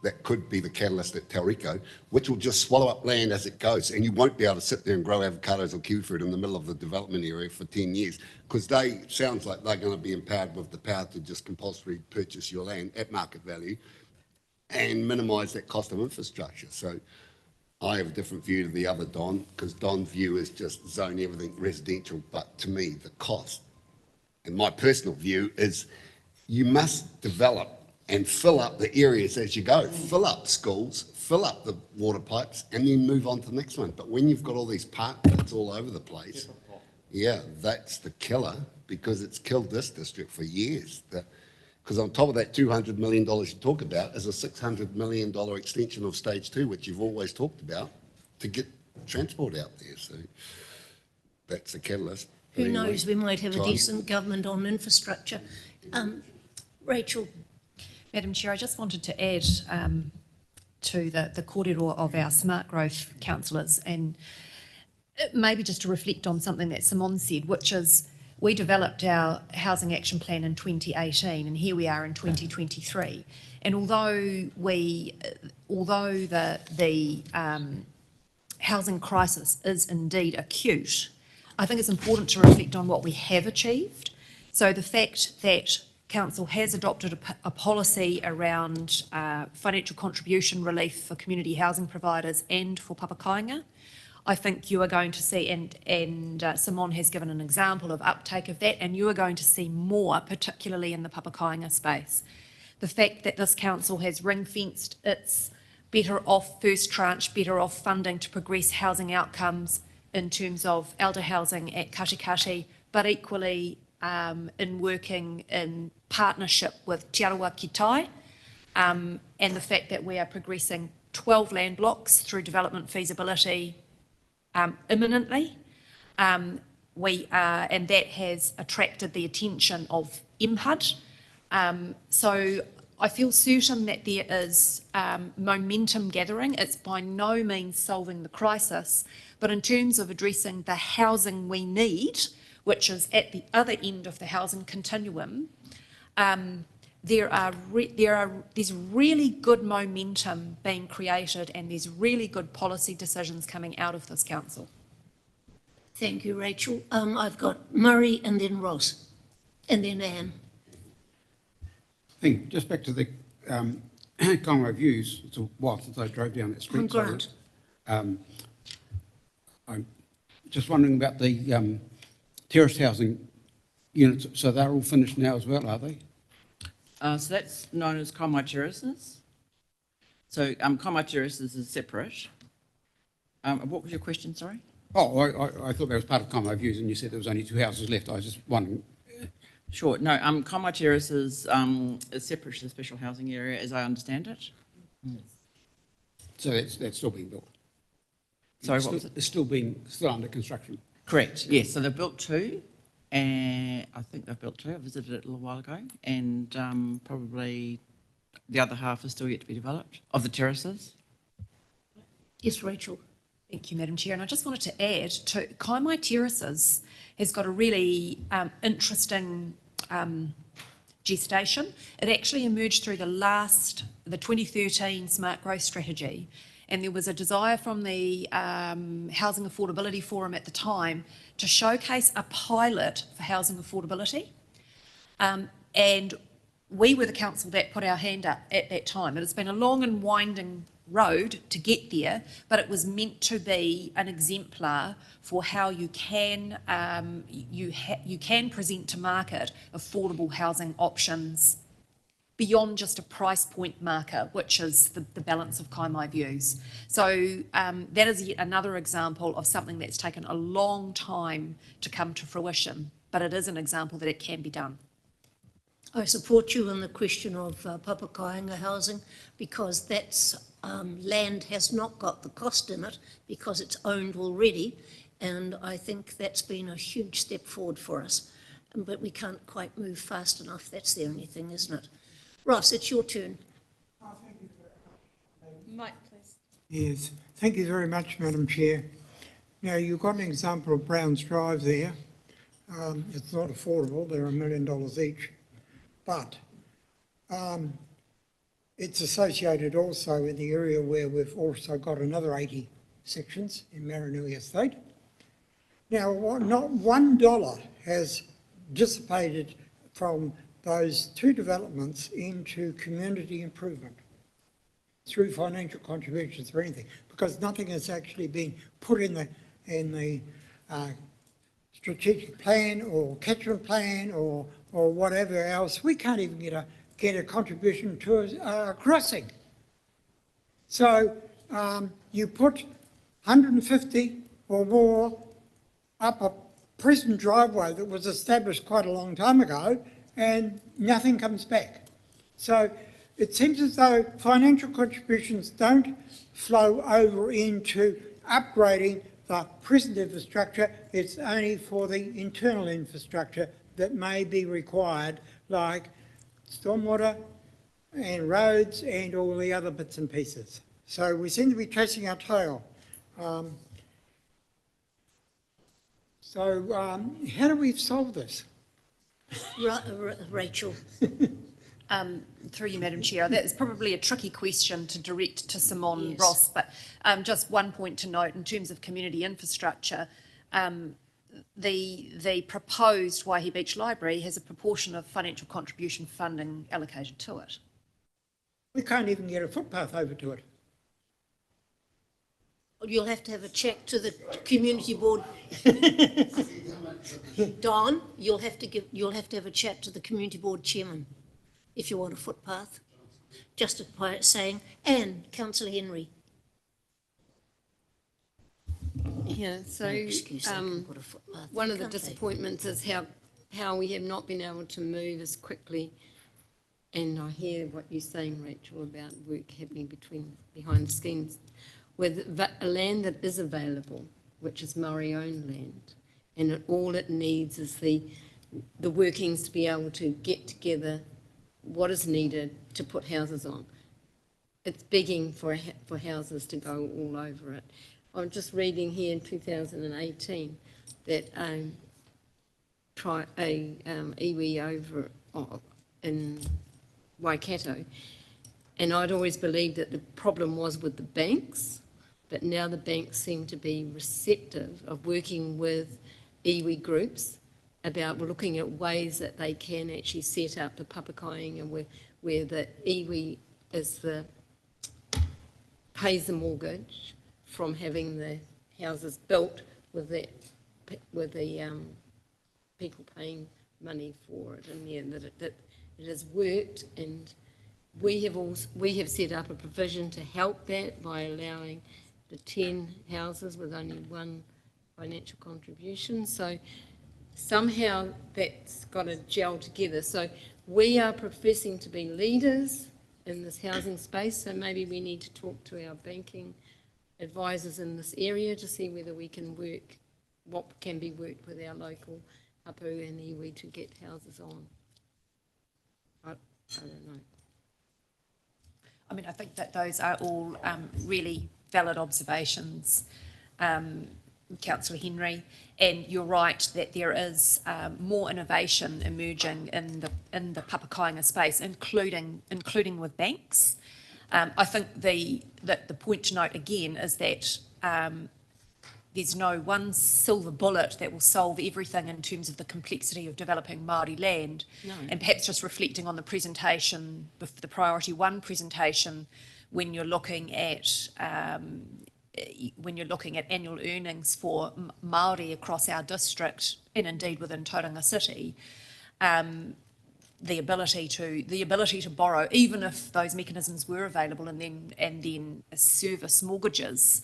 J: that could be the catalyst at Tauriko, which will just swallow up land as it goes, and you won't be able to sit there and grow avocados or kiwifruit in the middle of the development area for 10 years, because sounds like they're going to be empowered with the power to just compulsory purchase your land at market value and minimise that cost of infrastructure. So I have a different view to the other Don, because Don's view is just zone everything residential, but to me, the cost, and my personal view is you must develop and fill up the areas as you go. Fill up schools, fill up the water pipes, and then move on to the next one. But when you've got all these park pits all over the place, yeah, that's the killer, because it's killed this district for years. Because on top of that $200 million you talk about is a $600 million extension of stage 2, which you've always talked about, to get transport out there. So that's the catalyst.
A: Who knows, we might have a decent government on infrastructure. Rachel.
R: Madam Chair, I just wanted to add to the kōrero of our smart growth councillors, and maybe just to reflect on something that Simon said, which is we developed our housing action plan in 2018, and here we are in 2023. And although the housing crisis is indeed acute, I think it's important to reflect on what we have achieved. So the fact that Council has adopted a policy around financial contribution relief for community housing providers and for Papakainga, I think you are going to see, and Simon has given an example of uptake of that, and you are going to see more, particularly in the Papakainga space. The fact that this council has ring-fenced its better off first tranche, better off funding to progress housing outcomes in terms of elder housing at Katikati, but equally in working in partnership with Te Arawa Ki Tai, and the fact that we are progressing 12 land blocks through development feasibility imminently, and that has attracted the attention of MHUD. So I feel certain that there is momentum gathering. It's by no means solving the crisis, but in terms of addressing the housing we need, which is at the other end of the housing continuum, there's really good momentum being created, and there's really good policy decisions coming out of this council.
A: Thank you, Rachel. I've got Murray and then Ross and then Anne.
G: I think just back to the Conway Views, it's a while since I drove down that street.
A: Grant.
G: I'm just wondering about the terraced housing units. So they're all finished now as well, are they?
S: So that's known as Kaimai Terraces. So Kaimai Terraces is separate. What was your question, sorry?
G: Oh, I thought that was part of Kaimai Views, and you said there was only 2 houses left. I was just wondering.
S: Sure. No, Kaimai Terraces is separate to the special housing area, as I understand it.
G: So that's still being built?
S: Sorry, what was it?
G: It's still under construction?
S: Correct, yes. So they've built 2, And I think they've built 2. I visited it a little while ago, and probably the other half is still yet to be developed, of the terraces.
A: Yes, Rachel.
R: Thank you, Madam Chair. And I just wanted to add to Kaimai Terraces has got a really interesting gestation. It actually emerged through the 2013 Smart Growth Strategy. And there was a desire from the Housing Affordability Forum at the time to showcase a pilot for housing affordability. And we were the council that put our hand up at that time. It has been a long and winding road to get there, but it was meant to be an exemplar for how you can you can present to market affordable housing options beyond just a price point marker, which is the balance of Kaimai views. So that is yet another example of something that's taken a long time to come to fruition, but it is an example that it can be done.
A: I support you on the question of Papakainga housing, because that's land has not got the cost in it because it's owned already, and I think that's been a huge step forward for us. But we can't quite move fast enough, that's the only thing, isn't it? Ross, it's your turn.
Q: Mike, please.
F: Yes, thank you very much, Madam Chair. Now, you've got an example of Browns Drive there. It's not affordable, they're $1 million each, but it's associated also in the area where we've also got another 80 sections in Maranui Estate. Now, not $1 has dissipated from those 2 developments into community improvement through financial contributions or anything, because nothing has actually been put in the strategic plan or catchment plan or whatever else. We can't even get a contribution to a crossing. So you put 150 or more up a present driveway that was established quite a long time ago, and nothing comes back. So it seems as though financial contributions don't flow over into upgrading the present infrastructure. It's only for the internal infrastructure that may be required, like stormwater and roads and all the other bits and pieces. So we seem to be chasing our tail. How do we solve this?
A: Rachel.
R: Through you, Madam Chair, that is probably a tricky question to direct to Simone
A: Yes.
R: Ross, but just one point to note in terms of community infrastructure, the proposed Waihi Beach Library has a proportion of financial contribution funding allocated to it.
F: We can't even get a footpath over to it.
A: You'll have to have a chat to the community board. Don, you'll have to have a chat to the community board chairman if you want a footpath. Just by saying, and Councillor Henry.
Q: Yeah, so one of the disappointments is how we have not been able to move as quickly. And I hear what you're saying, Rachel, about work happening behind the scenes with a land that is available, which is Maori-owned land, and all it needs is the workings to be able to get together what is needed to put houses on. It's begging for houses to go all over it. I'm just reading here in 2018 that iwi over in Waikato, and I'd always believed that the problem was with the banks, but now the banks seem to be receptive of working with iwi groups about looking at ways that they can actually set up the papakainga where the iwi pays the mortgage from having the houses built with the people paying money for it, and that it has worked, and we have set up a provision to help that by allowing the 10 houses with only one financial contribution. So somehow that's got to gel together. So we are professing to be leaders in this housing space, so maybe we need to talk to our banking advisors in this area to see whether we can work, what can be worked with our local hapu and iwi to get houses on. I don't know.
R: I mean, I think that those are all really valid observations, Councillor Henry, and you're right that there is more innovation emerging in the Papakainga space, including with banks. I think the point to note again is that there's no one silver bullet that will solve everything in terms of the complexity of developing Māori land.
Q: No.
R: And perhaps just reflecting on the presentation, the Priority 1 presentation, when you're looking at annual earnings for Māori across our district and indeed within Tauranga City, the ability to borrow, even if those mechanisms were available, and then service mortgages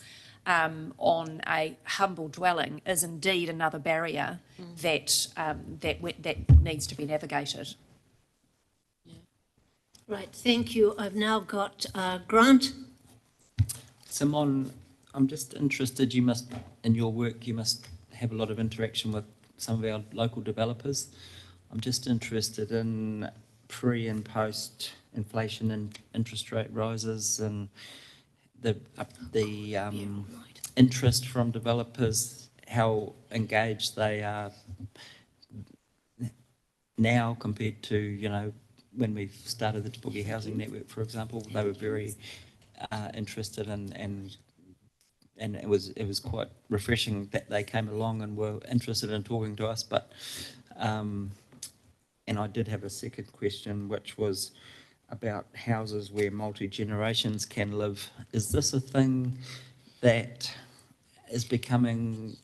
R: on a humble dwelling is indeed another barrier that needs to be navigated.
A: Right, thank you. I've now got Grant.
I: Simon, I'm just interested, in your work, you must have a lot of interaction with some of our local developers. I'm just interested in pre and post inflation and interest rate rises and the interest from developers, how engaged they are now compared to, when we started the Te Puke Housing Network, for example. They were very interested and it was quite refreshing that they came along and were interested in talking to us. But and I did have a second question, which was about houses where multi-generations can live. Is this a thing that is becoming,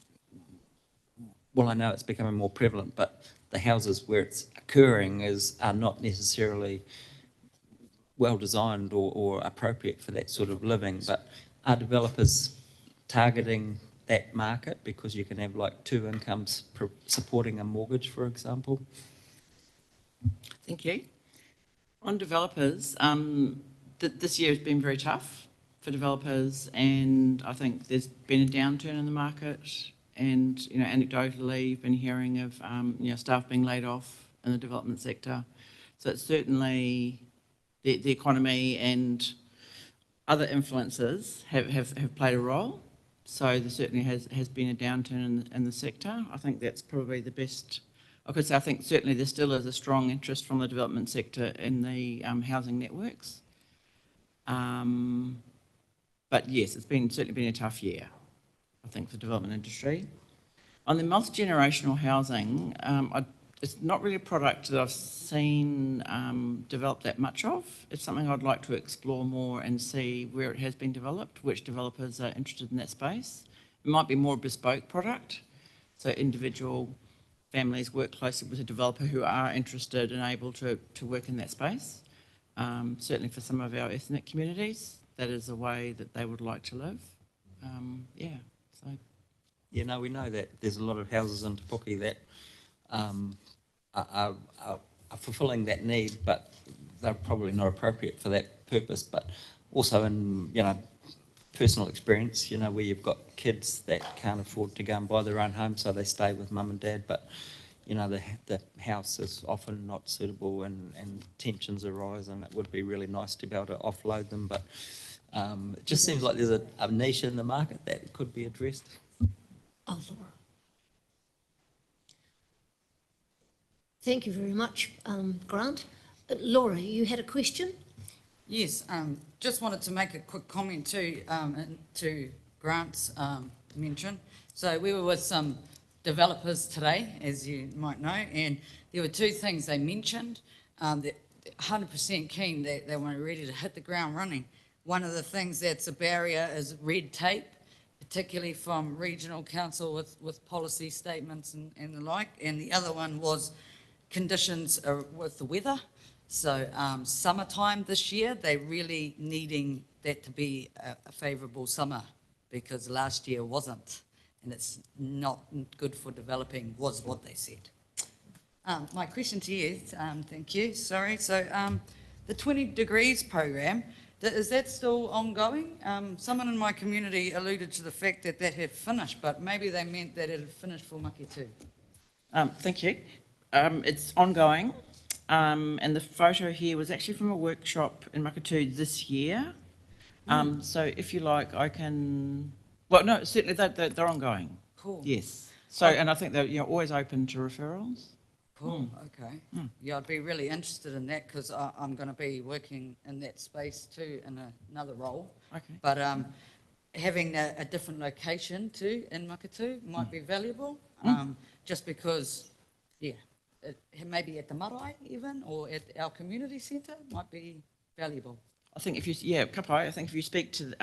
I: well, I know it's becoming more prevalent, but the houses where it's occurring are not necessarily well designed or appropriate for that sort of living, but are developers targeting that market because you can have like two incomes supporting a mortgage, for example?
S: Thank you. On developers, this year has been very tough for developers, and I think there's been a downturn in the market. And anecdotally, you've been hearing of staff being laid off in the development sector. So it's certainly the economy and other influences have played a role. So there certainly has been a downturn in the sector. I think that's probably the best. I could say I think certainly there still is a strong interest from the development sector in the housing networks. But yes, it's certainly been a tough year, I think, for the development industry. On the multi-generational housing, it's not really a product that I've seen developed that much of. It's something I'd like to explore more and see where it has been developed, which developers are interested in that space. It might be more a bespoke product, so individual families work closely with a developer who are interested and able to work in that space. Certainly for some of our ethnic communities, that is a way that they would like to live.
I: We know that there's a lot of houses in Te Puke that are fulfilling that need, but they're probably not appropriate for that purpose. But also in, personal experience, where you've got kids that can't afford to go and buy their own home, so they stay with mum and dad, but the house is often not suitable and tensions arise, and it would be really nice to be able to offload them, but it just seems like there's a niche in the market that could be addressed.
A: Oh, Laura. Thank you very much, Grant. Laura, you had a question?
N: Yes, just wanted to make a quick comment to Grant's mention. So we were with some developers today, as you might know, and there were two things they mentioned that 100% keen, that they were ready to hit the ground running. One of the things that's a barrier is red tape, particularly from regional council with policy statements and the like, and the other one was conditions with the weather. So summertime this year, they're really needing that to be a favourable summer, because last year wasn't, and it's not good for developing, was what they said. My question to you, thank you, sorry. So the 20 Degrees program, is that still ongoing? Someone in my community alluded to the fact that that had finished, but maybe they meant that it had finished for Maketu.
S: Thank you. It's ongoing, and the photo here was actually from a workshop in Makatu this year. So if you like, I can, well, no, certainly they're ongoing.
N: Cool.
S: Yes. So, and I think they're, you know, always open to referrals.
N: Cool, okay. Yeah, I'd be really interested in that because I'm going to be working in that space too in another role.
S: Okay.
N: But having a different location too in Makatu might be valuable, just because, yeah, maybe at the marae even or at our community centre might be valuable.
S: I think if you, yeah, Kapai, I think if you speak to,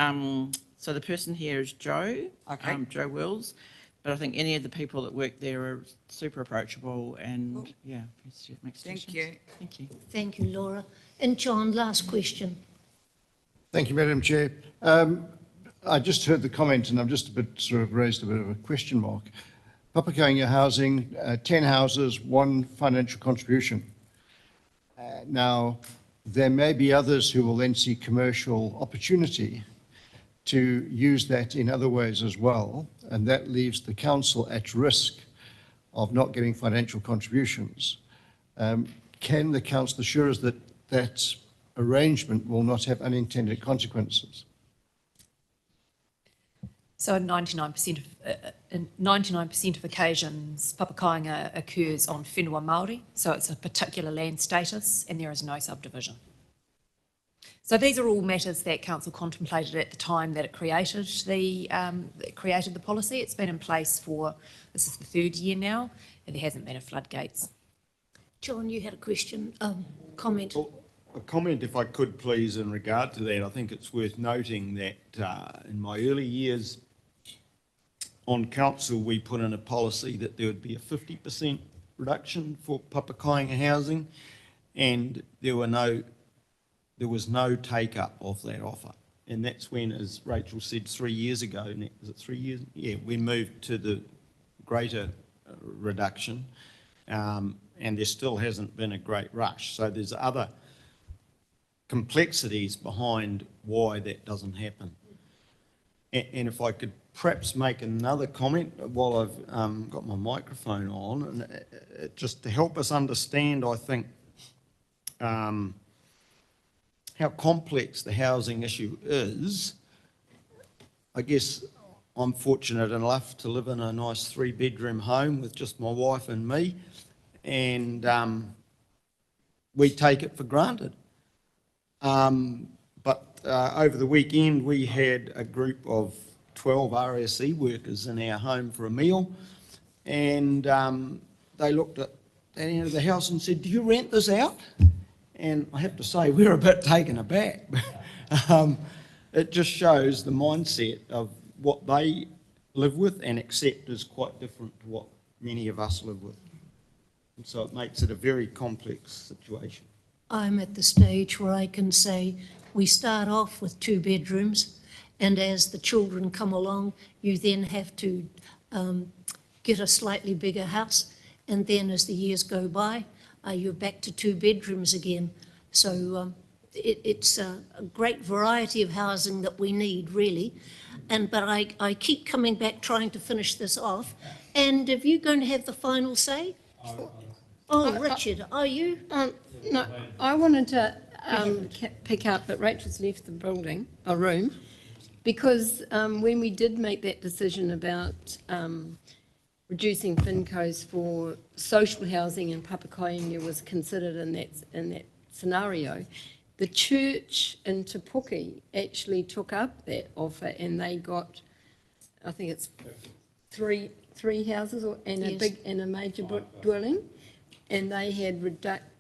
S: so the person here is Joe, Joe Wills, but I think any of the people that work there are super approachable and, yeah, it makes
N: Thank
S: sense.
N: you.
S: Thank you.
A: Thank you, Laura. And John, last question.
H: Thank you, Madam Chair. I just heard the comment and I've just a bit sort of raised a bit of a question mark. Papakanga Housing, 10 houses, 1 financial contribution. Now, there may be others who will then see commercial opportunity to use that in other ways as well, and that leaves the council at risk of not getting financial contributions. Can the council assure us that that arrangement will not have unintended consequences?
R: So in 99% of occasions, papakāinga occurs on whenua Māori, so it's a particular land status and there is no subdivision. So these are all matters that council contemplated at the time that it created the policy. It's been in place for, this is the 3rd year now, and there hasn't been a floodgates.
A: John, you had a question, comment.
O: A comment, if I could please, in regard to that. I think it's worth noting that in my early years on council, we put in a policy that there would be a 50% reduction for papakāinga housing, and there was no take-up of that offer. And that's when, as Rachel said 3 years ago, is it 3 years? Yeah, we moved to the greater reduction, and there still hasn't been a great rush. So there's other complexities behind why that doesn't happen. And if I could perhaps make another comment while I've got my microphone on, and just to help us understand, I think, how complex the housing issue is. I guess I'm fortunate enough to live in a nice 3-bedroom home with just my wife and me, and we take it for granted. But over the weekend, we had a group of 12 RSE workers in our home for a meal, and they looked at the end of the house and said, "Do you rent this out?" And I have to say, we're a bit taken aback. It just shows the mindset of what they live with and accept is quite different to what many of us live with. And so it makes it a very complex situation.
A: I'm at the stage where I can say we start off with 2 bedrooms, and as the children come along, you then have to get a slightly bigger house, and then as the years go by, you're back to 2 bedrooms again. So it's a great variety of housing that we need, really. But I keep coming back trying to finish this off. And are you going to have the final say? Oh, Richard, are you?
Q: No, I wanted to pick up that Rachel's left the building, a room, because when we did make that decision about reducing FinCos for social housing, and papakāinga was considered in that scenario, the church in Te Puke actually took up that offer, and they got, I think it's three houses and a big and a major dwelling, and they had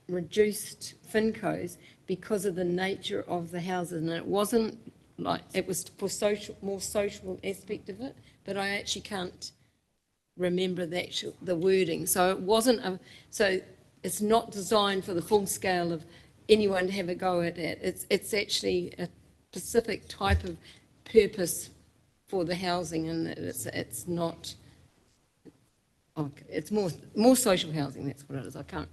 Q: reduced FinCos because of the nature of the houses, and it wasn't like, it was for more social aspect of it, but I actually can't remember the wording. So it wasn't so it's not designed for the full scale of anyone to have a go at it. It's actually a specific type of purpose for the housing, and it's not. It's more social housing. That's what it is. I can't.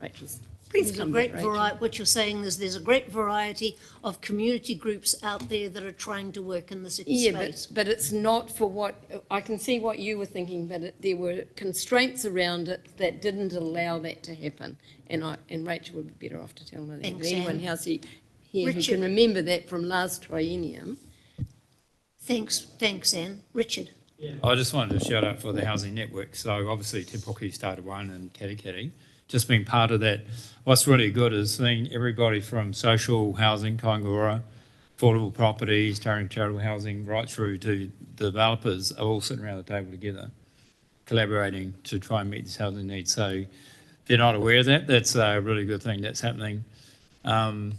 Q: Rachel's Please
A: There's a
Q: come
A: great
Q: back, Rachel.
A: variety, what you're saying is there's a great variety of community groups out there that are trying to work in the city
Q: Yeah,
A: space.
Q: but it's not for what, I can see what you were thinking, but there were constraints around it that didn't allow that to happen. And Rachel would be better off to tell her that.
A: Thanks,
Q: Anyone
A: Anne.
Q: else here who
A: Richard.
Q: can remember that from last triennium.
A: Thanks, Anne. Richard?
P: I just wanted to shout out for the housing network. So obviously Te Puke started one and Katikati. Just being part of that, what's really good is seeing everybody from social housing, Kaingaroa, affordable properties, charitable housing, right through to developers are all sitting around the table together, collaborating to try and meet these housing needs. So if you're not aware of that, that's a really good thing that's happening. And,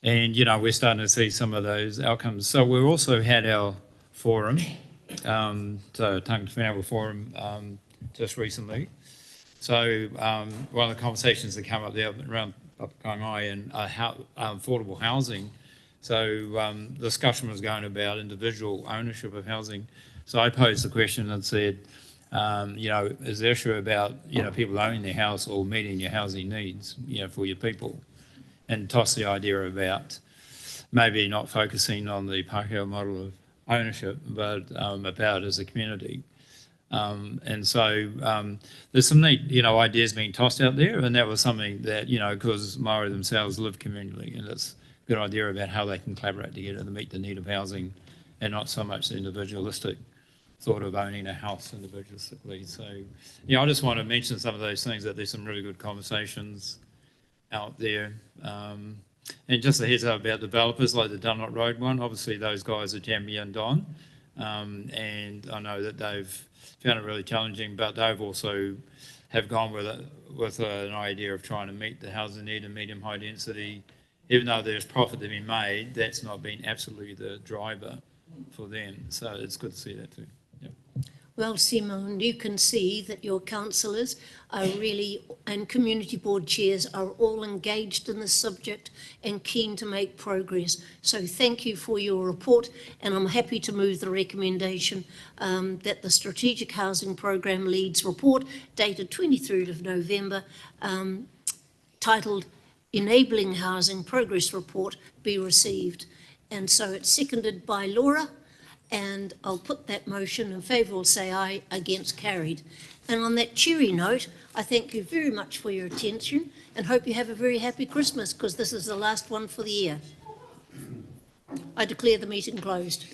P: you know, we're starting to see some of those outcomes. So we've also had our forum, so Tangata Whenua Forum just recently. So one of the conversations that come up there around Papakangai and affordable housing. So discussion was going about individual ownership of housing. So I posed the question and said, you know, is the issue about, you know, people owning their house or meeting your housing needs, you know, for your people? And toss the idea about maybe not focusing on the Pākehā model of ownership, but about as a community. And so there's some neat, you know, ideas being tossed out there, and that was something that, you know, because Maori themselves live communally, and it's a good idea about how they can collaborate together to meet the need of housing and not so much the individualistic thought of owning a house individualistically. So, yeah, I just want to mention some of those things, that there's some really good conversations out there. And just a heads up about developers like the Dunlop Road one, obviously those guys are Jamie and Don, and I know that they've found it really challenging, but they've also have gone with an idea of trying to meet the housing need and medium high density. Even though there's profit to be made, that's not been absolutely the driver for them. So it's good to see that too. Yeah.
A: Well, Simone, you can see that your councillors are really, and community board chairs are all engaged in this subject and keen to make progress. So thank you for your report, and I'm happy to move the recommendation that the Strategic Housing Programme Leads report dated 23rd of November, titled Enabling Housing Progress Report, be received. And so it's seconded by Laura. And I'll put that motion in favour, will say aye, against carried. And on that cheery note, I thank you very much for your attention and hope you have a very happy Christmas, because this is the last one for the year. I declare the meeting closed.